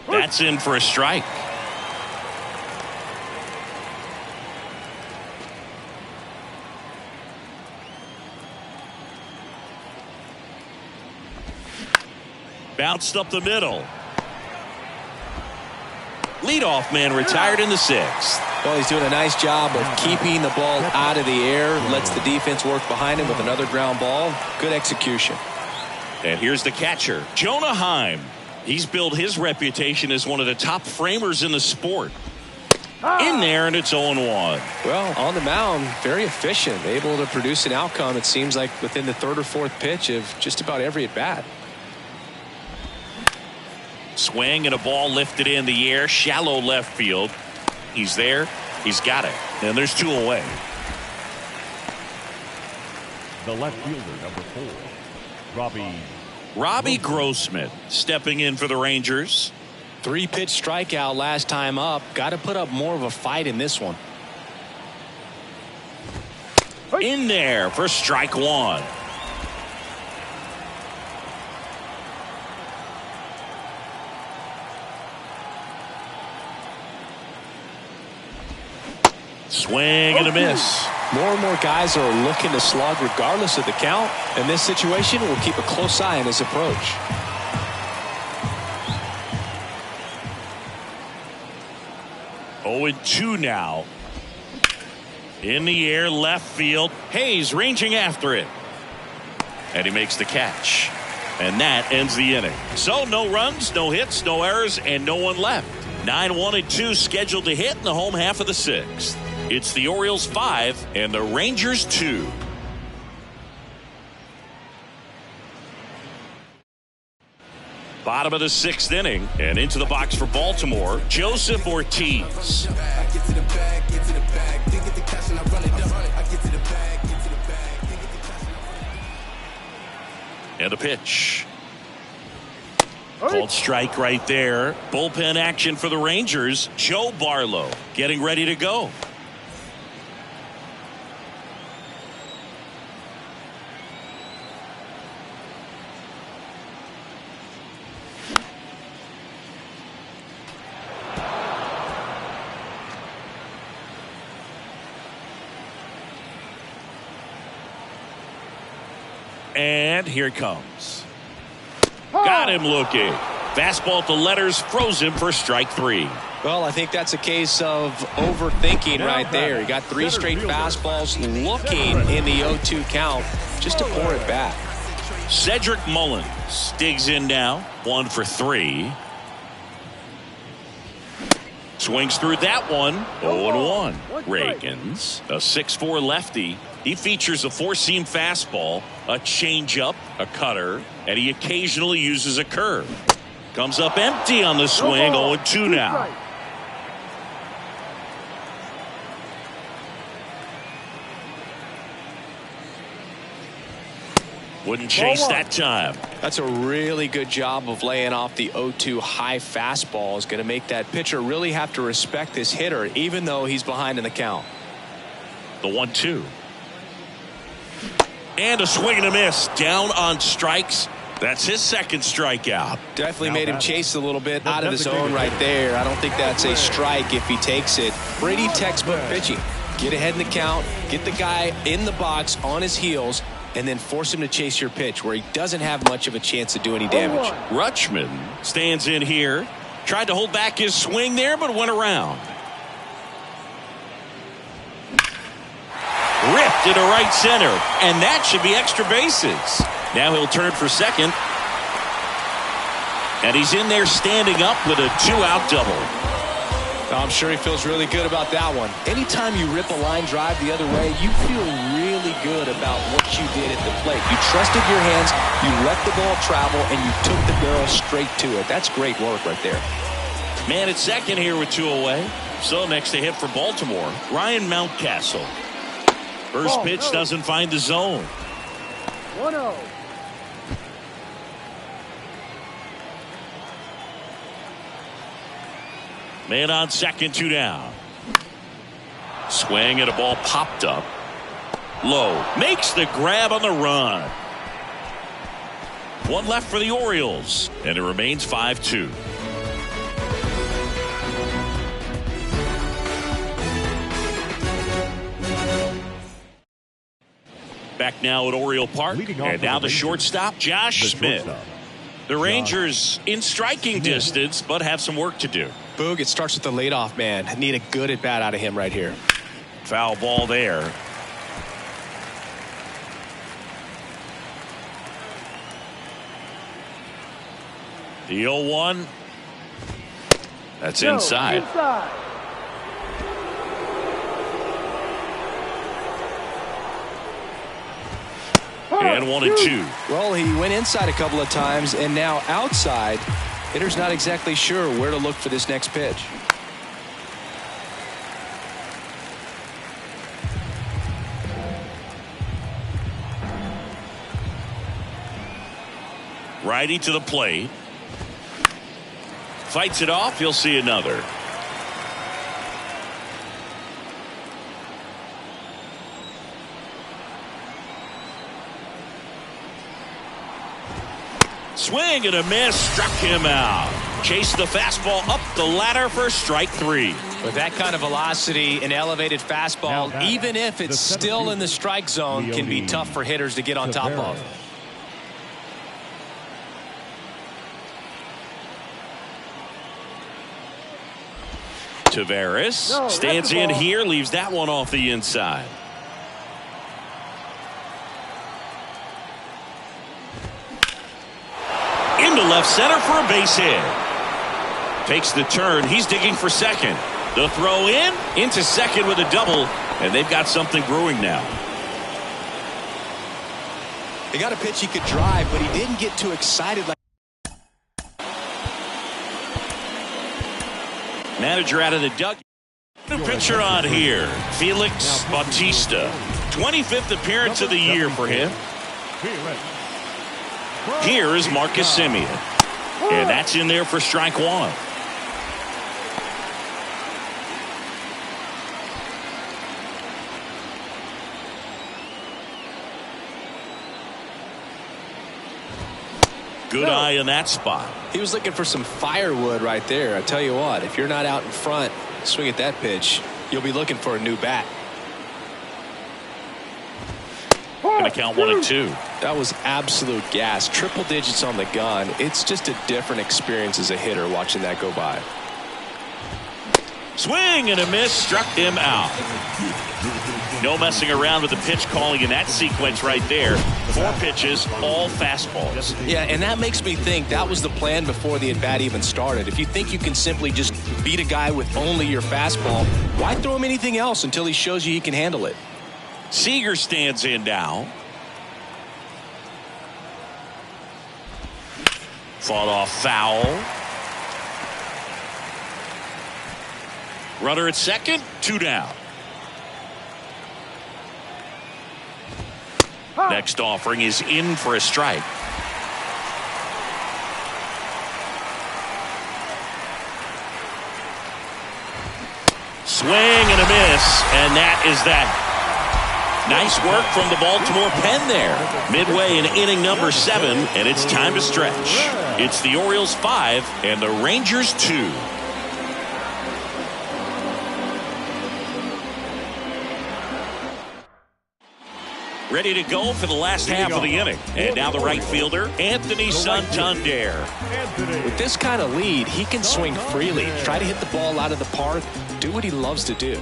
Speaker 2: That's in for a strike. Bounced up the middle. Leadoff man retired in the 6th.
Speaker 3: Well, he's doing a nice job of keeping the ball out of the air. Lets the defense work behind him with another ground ball. Good execution.
Speaker 2: And here's the catcher, Jonah Heim. He's built his reputation as one of the top framers in the sport. In there, and it's 0-1.
Speaker 3: Well, on the mound, very efficient. Able to produce an outcome, it seems like, within the 3rd or 4th pitch of just about every at-bat.
Speaker 2: Swing and a ball lifted in the air, shallow left field. He's there. He's got it. And there's 2 away.
Speaker 4: The left fielder, number 4,
Speaker 2: Robbie Grossman stepping in for the Rangers.
Speaker 3: 3-pitch strikeout last time up. Got to put up more of a fight in this one.
Speaker 2: In there for strike 1. Swing and a miss.
Speaker 3: More and more guys are looking to slug regardless of the count. In this situation, we'll keep a close eye on his approach.
Speaker 2: Oh, 0-2 now. In the air, left field. Hayes ranging after it. And he makes the catch. And that ends the inning. So no runs, no hits, no errors, and no one left. 9-1-2 scheduled to hit in the home half of the 6th. It's the Orioles 5 and the Rangers 2. Bottom of the 6th inning, and into the box for Baltimore, Joseph Ortiz. And a pitch. Called strike right there. Bullpen action for the Rangers. Joe Barlow getting ready to go. And here it comes. Got him looking. Fastball at the letters, froze him for strike 3.
Speaker 3: Well, I think that's a case of overthinking right there. He got 3 straight fastballs looking in the 0-2 count just to pour it back.
Speaker 2: Cedric Mullins digs in now, 1 for 3. Swings through that one, 0-1. Reagans, a 6'4 lefty. He features a 4-seam fastball, a changeup, a cutter, and he occasionally uses a curve. Comes up empty on the swing, 0-2 now. Wouldn't chase that time.
Speaker 3: That's a really good job of laying off the 0-2 high fastball. Is going to make that pitcher really have to respect this hitter, even though he's behind in the count.
Speaker 2: The 1-2. And a swing and a miss. Down on strikes. That's his second strikeout.
Speaker 3: Definitely made him chase a little bit out of the zone right there. I don't think that's a strike if he takes it. Brady textbook pitching. Get ahead in the count, get the guy in the box on his heels, and then force him to chase your pitch where he doesn't have much of a chance to do any damage.
Speaker 2: Rutschman stands in here. Tried to hold back his swing there, but went around. Ripped into right center, and that should be extra bases. Now he'll turn for second. And he's in there standing up with a 2-out double.
Speaker 3: I'm sure he feels really good about that one. Anytime you rip a line drive the other way, you feel really good about what you did at the plate. You trusted your hands, you let the ball travel, and you took the barrel straight to it. That's great work right there.
Speaker 2: Man at second here with 2 away. So next to hit for Baltimore, Ryan Mountcastle. First pitch doesn't find the zone.
Speaker 7: 1-0.
Speaker 2: Man on second, 2 down. Swing and a ball popped up. Low. Makes the grab on the run. 1 left for the Orioles. And it remains 5-2. Back now at Oriole Park. And now the shortstop, Josh Smith. The Rangers in striking distance, but have some work to do.
Speaker 3: Boog, it starts with the leadoff man. Need a good at bat out of him right here.
Speaker 2: Foul ball there. The 0-1. That's inside. And 1-2.
Speaker 3: Well, he went inside a couple of times, and now outside. Hitter's not exactly sure where to look for this next pitch.
Speaker 2: Righty to the plate. Fights it off. He'll see another. Swing and a miss, struck him out. Chased the fastball up the ladder for strike 3.
Speaker 3: With that kind of velocity, an elevated fastball, even if it's still in the strike zone, can be tough for hitters to get on top of.
Speaker 2: Tavares stands in here, leaves that one off the inside. Into left center for a base hit. Takes the turn. He's digging for second. The throw in into second with a double, and they've got something brewing now.
Speaker 3: He got a pitch he could drive, but he didn't get too excited.
Speaker 2: Manager out of the dugout. New pitcher on here, Felix Bautista. 25th appearance of the year for him. Here is Marcus Semien. And that's in there for strike 1. Good eye in that spot.
Speaker 3: He was looking for some firewood right there. I tell you what, if you're not out in front, swing at that pitch, you'll be looking for a new bat.
Speaker 2: Gonna count 1-2.
Speaker 3: That was absolute gas. Triple digits on the gun. It's just a different experience as a hitter watching that go by.
Speaker 2: Swing and a miss, struck him out. No messing around with the pitch calling in that sequence right there. 4 pitches, all fastballs.
Speaker 3: Yeah, and that makes me think that was the plan before the at-bat even started. If you think you can simply just beat a guy with only your fastball, why throw him anything else until he shows you he can handle it?
Speaker 2: Seager stands in now. Fought off foul. Runner at second, 2 down. Next offering is in for a strike. Swing and a miss, and that is that. Nice work from the Baltimore pen there. Midway in inning number 7, and it's time to stretch. It's the Orioles 5 and the Rangers 2. Ready to go for the last half of the inning. And now the right fielder, Anthony Santander.
Speaker 3: With this kind of lead, he can swing freely, try to hit the ball out of the park, do what he loves to do.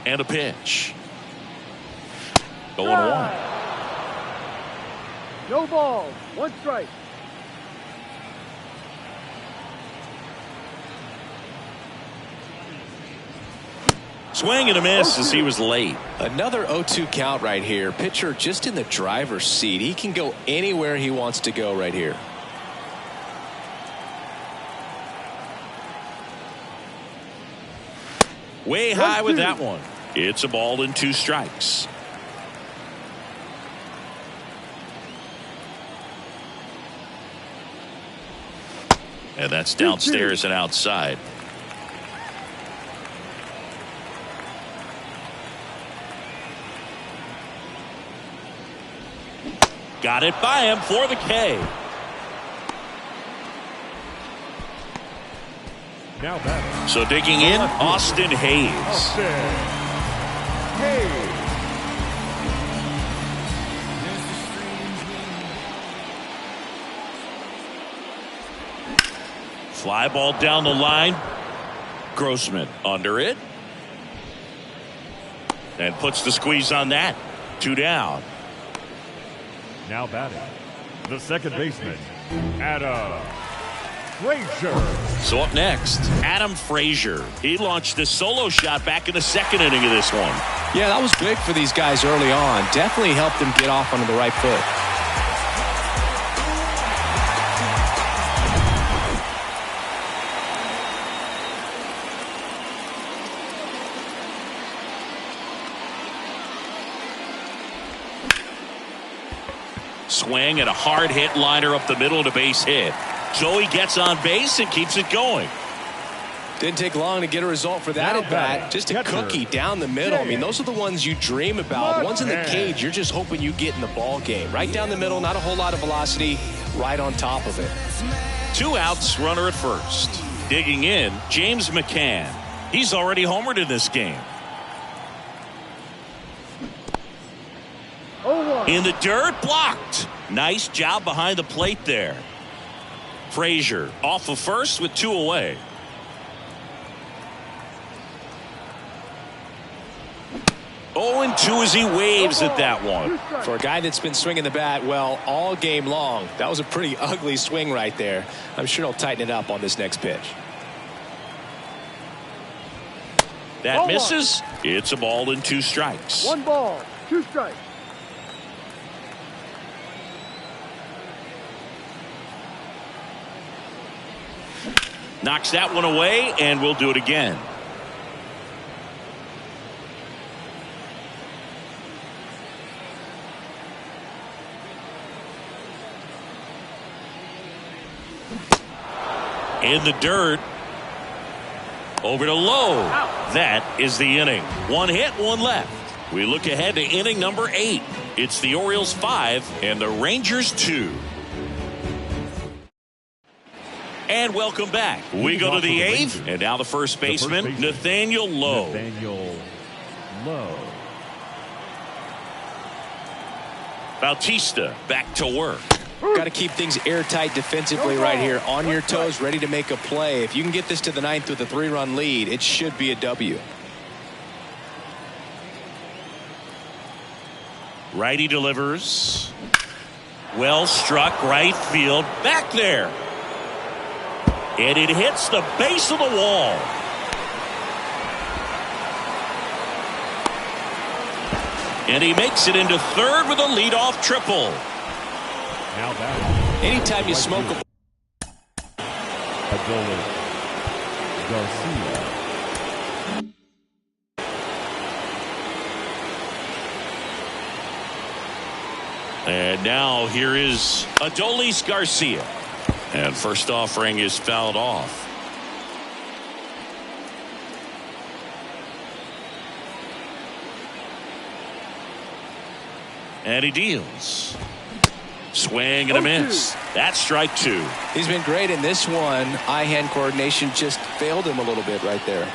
Speaker 2: And a pitch. 0-1.
Speaker 7: No ball. 1 strike.
Speaker 2: Swing and a miss as he was late.
Speaker 3: Another 0-2 count right here. Pitcher just in the driver's seat. He can go anywhere he wants to go right here.
Speaker 2: Way high with that one. It's a ball and 2 strikes. And that's downstairs and outside. Got it by him for the K.
Speaker 4: Now batting.
Speaker 2: So digging in, Austin Hayes. Fly ball down the line. Grossman under it. And puts the squeeze on that. 2 down.
Speaker 4: Now batting. The second baseman, Adam Frazier.
Speaker 2: So up next, Adam Frazier. He launched a solo shot back in the 2nd inning of this one.
Speaker 3: Yeah, that was big for these guys early on. Definitely helped them get off onto the right foot.
Speaker 2: Swing and a hard hit liner up the middle and a base hit. Joey gets on base and keeps it going.
Speaker 3: Didn't take long to get a result for that at bat. Just a cookie down the middle. I mean, those are the ones you dream about. Ones in the cage, you're just hoping you get in the ball game. Right down the middle, not a whole lot of velocity, right on top of it.
Speaker 2: 2 outs, runner at first. Digging in, James McCann. He's already homered in this game. In the dirt, blocked. Nice job behind the plate there. Frazier off of first with 2 away. Oh, and 2 as he waves at that one.
Speaker 3: For a guy that's been swinging the bat, well, all game long, that was a pretty ugly swing right there. I'm sure he'll tighten it up on this next pitch.
Speaker 2: That misses. It's a ball and 2 strikes.
Speaker 7: 1 ball, 2 strikes.
Speaker 2: Knocks that one away, and we'll do it again. In the dirt. Over to Lowe. That is the inning. 1 hit, 1 left. We look ahead to inning number 8. It's the Orioles 5 and the Rangers 2. And welcome back. We go to the 8th, and now the first baseman, Nathaniel Lowe.
Speaker 4: low.
Speaker 2: Bautista back to work.
Speaker 3: Got to keep things airtight defensively right here. On your toes, ready to make a play. If you can get this to the ninth with a 3-run lead, it should be a W.
Speaker 2: Righty delivers. Well struck right field. Back there. And it hits the base of the wall. And he makes it into third with a leadoff triple.
Speaker 4: Now that
Speaker 3: Anytime you smoke a
Speaker 4: Adolis Garcia.
Speaker 2: And now here is Adolis Garcia. And first offering is fouled off. And he deals. Swing and a miss. That's strike two.
Speaker 3: He's been great in this one. Eye-hand coordination just failed him a little bit right there.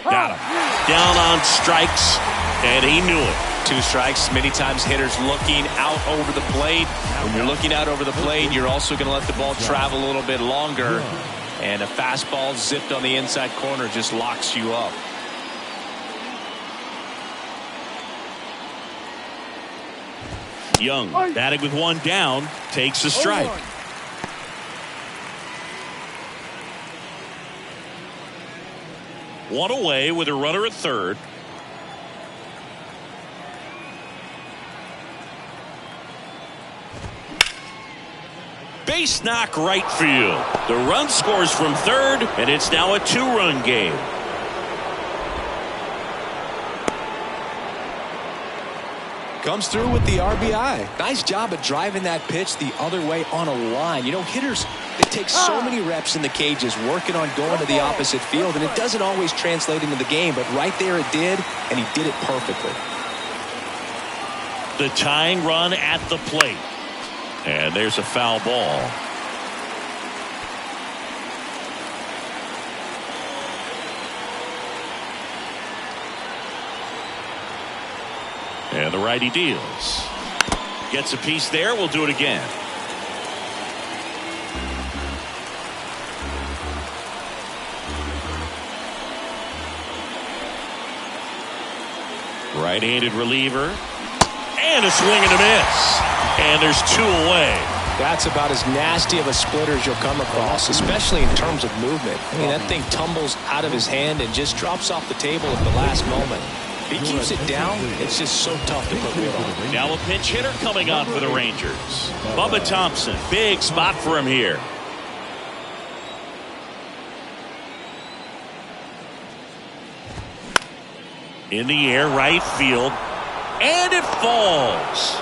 Speaker 2: Got him. Down on strikes, and he knew it.
Speaker 3: 2 strikes. Many times hitters looking out over the plate. When you're looking out over the plate, you're also going to let the ball travel a little bit longer. And a fastball zipped on the inside corner just locks you up.
Speaker 2: Young batting with one down, takes a strike. One away with a runner at third. Base knock right field. The run scores from third, and it's now a 2-run game.
Speaker 3: Comes through with the RBI. Nice job of driving that pitch the other way on a line. You know, hitters, they take so many reps in the cages working on going to the opposite field, and it doesn't always translate into the game, but right there it did, and he did it perfectly.
Speaker 2: The tying run at the plate. And there's a foul ball. And the righty deals. Gets a piece there. We'll do it again. Right-handed reliever. And a swing and a miss. And there's 2 away.
Speaker 3: That's about as nasty of a splitter as you'll come across, especially in terms of movement. I mean, that thing tumbles out of his hand and just drops off the table at the last moment. If he keeps it down, it's just so tough to put weight on.
Speaker 2: Now a pinch hitter coming on for the Rangers. Bubba Thompson. Big spot for him here. In the air, right field. And it falls.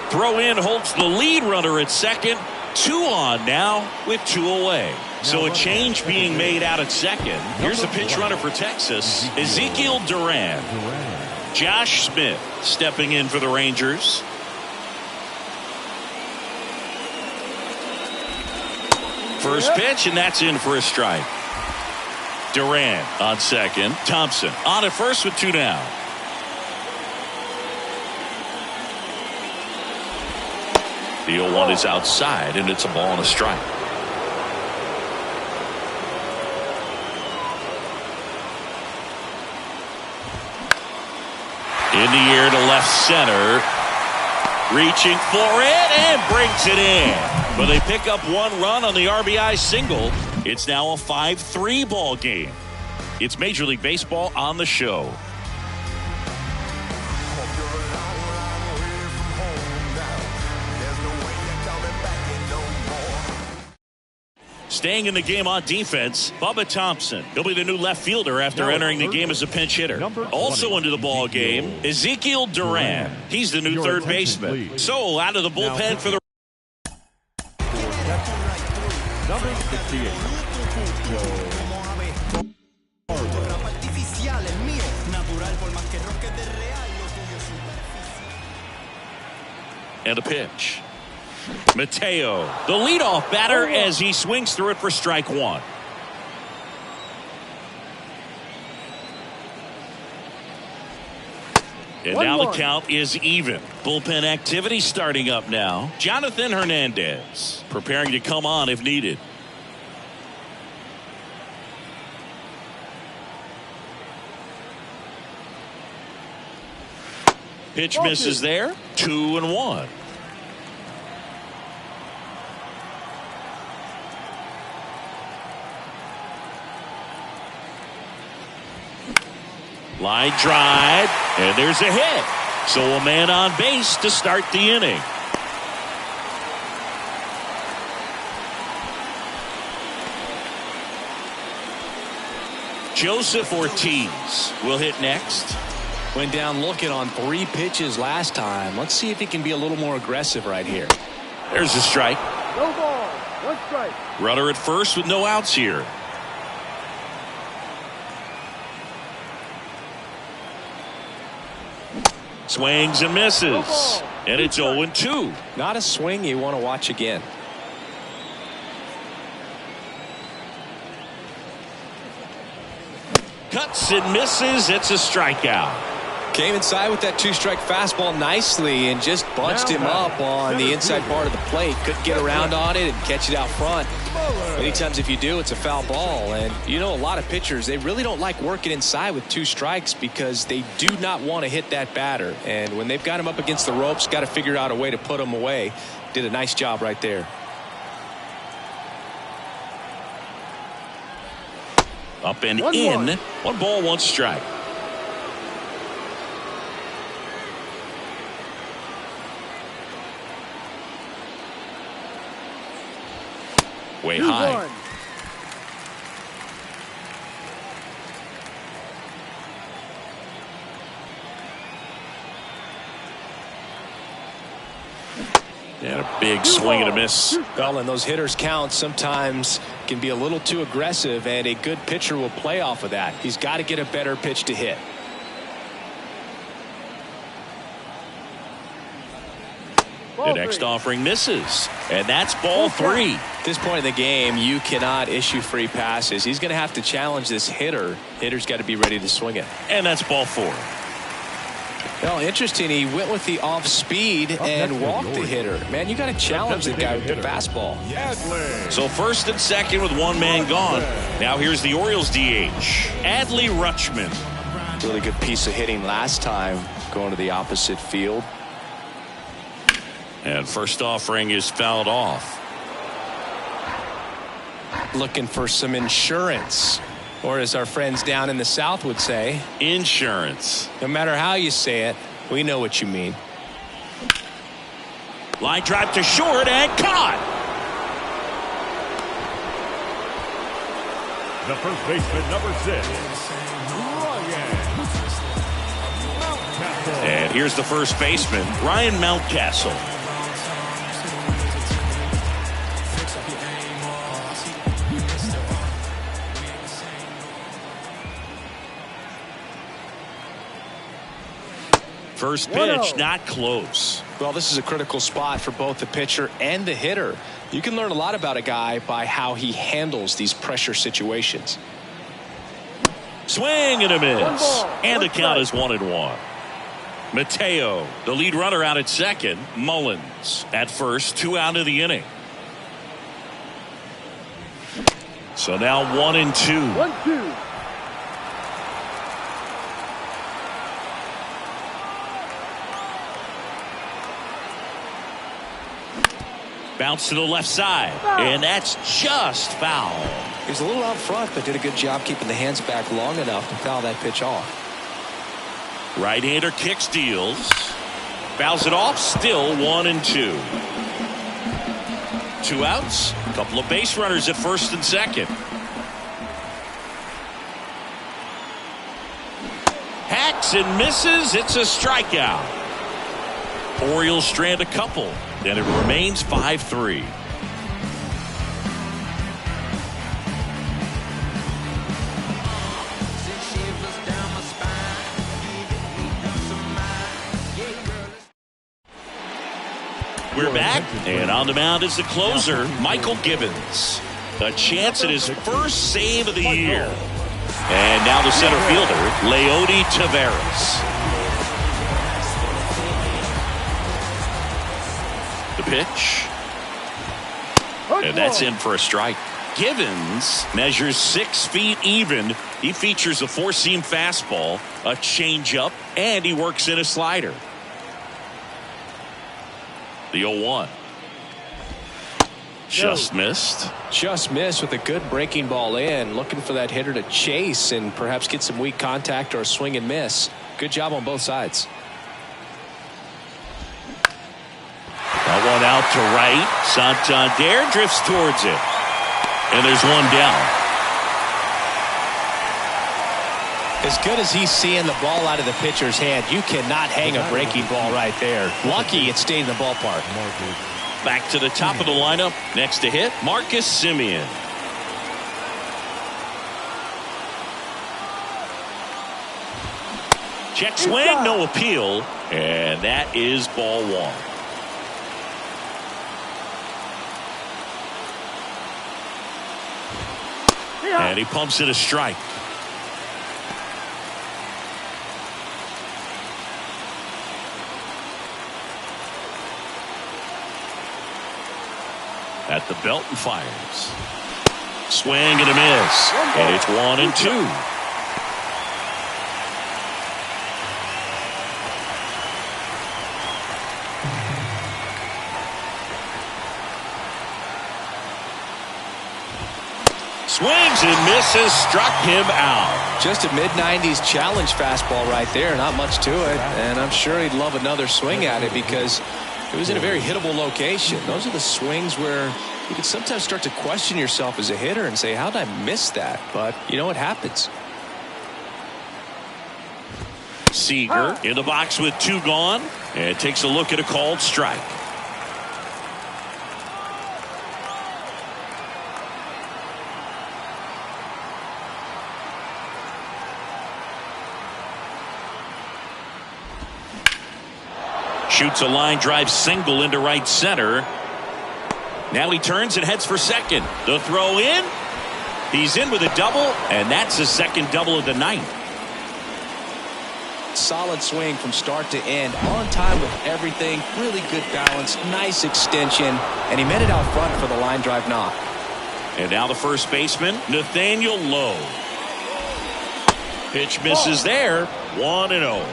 Speaker 2: Throw in holds the lead runner at second. 2 on now with 2 away. So a change being made out at second. Here's the pinch runner for Texas, Ezekiel Duran. Josh Smith stepping in for the Rangers. First pitch, and that's in for a strike. Duran on second. Thompson on at first with 2 down. The 0-1 is outside, and it's a ball and a strike. In the air to left center. Reaching for it and brings it in. But they pick up 1 run on the RBI single. It's now a 5-3 ball game. It's Major League Baseball on the show. Staying in the game on defense, Bubba Thompson. He'll be the new left fielder after entering the game as a pinch hitter. Also into the ball game, Ezekiel Duran. He's the new third baseman. So out of the bullpen for the
Speaker 4: Number 68.
Speaker 2: and a pitch. Mateo, the leadoff batter, as he swings through it for strike 1. And now the count is even. Bullpen activity starting up now. Jonathan Hernandez preparing to come on if needed. Pitch misses there. 2-1. Line drive, and there's a hit. So a man on base to start the inning. Joseph Ortiz will hit next.
Speaker 3: Went down looking on 3 pitches last time. Let's see if he can be a little more aggressive right here.
Speaker 2: There's a strike.
Speaker 7: No ball. 1 strike.
Speaker 2: Runner at first with no outs here. Swings and misses. And it's 0-2.
Speaker 3: Not a swing you want to watch again.
Speaker 2: Cuts and misses. It's a strikeout.
Speaker 3: Came inside with that 2-strike fastball nicely and just bunched him up on the inside part of the plate. Couldn't get around on it and catch it out front. Many times if you do, it's a foul ball. And you know, a lot of pitchers, they really don't like working inside with 2 strikes because they do not want to hit that batter. And when they've got him up against the ropes, got to figure out a way to put him away. Did a nice job right there.
Speaker 2: Up and in. 1 ball, 1 strike. Way high. And a big swing and a miss.
Speaker 3: Well, and those hitters count sometimes can be a little too aggressive, and a good pitcher will play off of that. He's got to get a better pitch to hit.
Speaker 2: The next offering misses, and that's ball 3.
Speaker 3: At this point in the game, you cannot issue free passes. He's going to have to challenge this hitter. Hitter's got to be ready to swing it.
Speaker 2: And that's ball 4.
Speaker 3: Well, interesting. He went with the off speed and walked the hitter. Man, you got to challenge the guy with the fastball.
Speaker 2: So first and second with 1 man gone. Now here's the Orioles DH, Adley Rutschman.
Speaker 3: Really good piece of hitting last time, going to the opposite field.
Speaker 2: And first offering is fouled off.
Speaker 3: Looking for some insurance, or as our friends down in the South would say,
Speaker 2: insurance.
Speaker 3: No matter how you say it, we know what you mean.
Speaker 2: Line drive to short and caught.
Speaker 4: The first baseman, number 6, Ryan.
Speaker 2: And here's the first baseman, Ryan Mountcastle. First pitch, not close.
Speaker 3: Well, this is a critical spot for both the pitcher and the hitter. You can learn a lot about a guy by how he handles these pressure situations.
Speaker 2: Swing and a miss. And the count is 1-1. Mateo, the lead runner, out at second. Mullins at first, 2 out of the inning. So now 1-2.
Speaker 7: 1-2.
Speaker 2: Bounce to the left side, and that's just foul.
Speaker 3: He was a little out front, but did a good job keeping the hands back long enough to foul that pitch off.
Speaker 2: Right-hander kicks, deals. Fouls it off, still 1-2. 2 outs, a couple of base runners at first and second. Hacks and misses, it's a strikeout. Orioles strand a couple. And it remains 5-3. We're back, and on the mound is the closer, Michael Gibbons. A chance at his first save of the year. And now the center fielder, Leody Taveras. pitch. And that's in for a strike. Givens measures 6 feet even. He features a four-seam fastball, a changeup, and he works in a slider. The 0-1. Just missed.
Speaker 3: Just missed with a good breaking ball in. Looking for that hitter to chase and perhaps get some weak contact or a swing and miss. Good job on both sides.
Speaker 2: That one out to right. Santander drifts towards it. And there's one down.
Speaker 3: As good as he's seeing the ball out of the pitcher's hand, you cannot hang a breaking ball right there. Lucky it stayed in the ballpark.
Speaker 2: Back to the top of the lineup. Next to hit, Marcus Semien. Check swing, no appeal. And that is ball one. And he pumps it a strike. At the belt and fires. Swing and a miss. And it's 1-2. Swings and misses, struck him out.
Speaker 3: Just a mid-90s challenge fastball right there. Not much to it. And I'm sure he'd love another swing at it because it was in a very hittable location. Those are the swings where you can sometimes start to question yourself as a hitter and say, how did I miss that? But, you know, it happens.
Speaker 2: Seager in the box with 2 gone and takes a look at a called strike. Shoots a line drive single into right center. Now he turns and heads for second. The throw in. He's in with a double, and that's his second double of the night.
Speaker 3: Solid swing from start to end. On time with everything. Really good balance. Nice extension. And he met it out front for the line drive knock.
Speaker 2: And now the first baseman, Nathaniel Lowe. Pitch misses there. 1-0.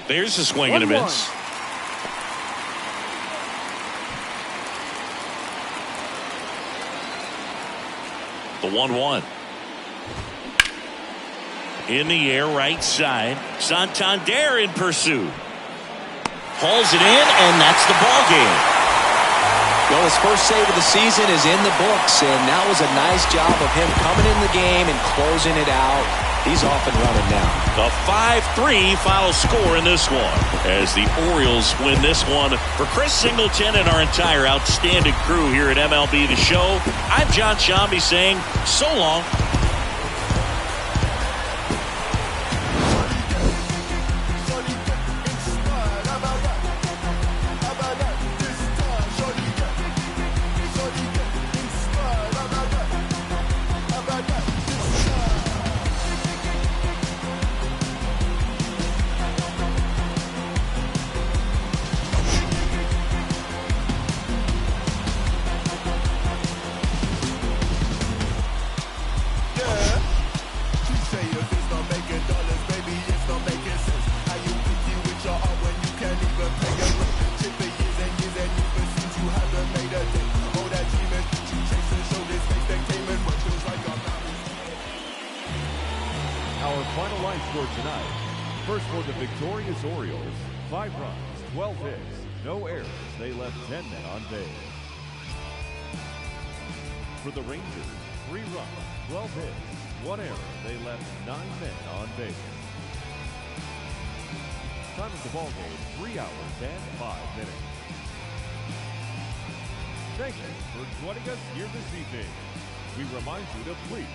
Speaker 2: There's a swing and a miss. The 1-1. In the air, right side. Santander in pursuit. Hauls it in, and that's the ball game.
Speaker 3: Well, his first save of the season is in the books, and that was a nice job of him coming in the game and closing it out. He's off and running now.
Speaker 2: The 5-3 final score in this one as the Orioles win this one. For Chris Singleton and our entire outstanding crew here at MLB The Show, I'm John Shambi saying so long.
Speaker 4: Our final line score tonight. First for the victorious Orioles, 5 runs, 12 hits, no errors. They left 10 men on base. For the Rangers, 3 runs, 12 hits, 1 error. They left 9 men on base. Time of the ball game, 3 hours and 5 minutes. Thank you for joining us here this evening. We remind you to please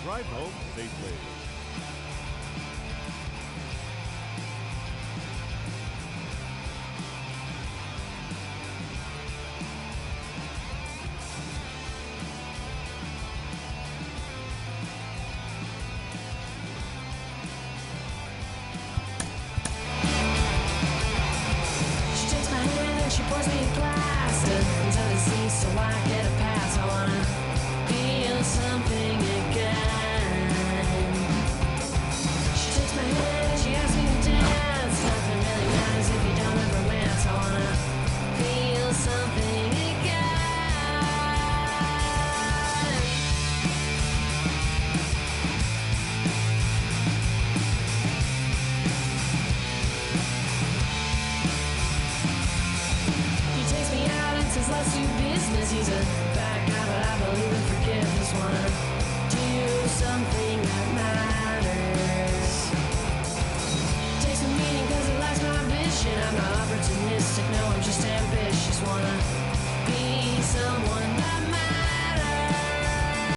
Speaker 4: drive home safely.
Speaker 8: says he's a bad guy, but I believe in forgiveness one.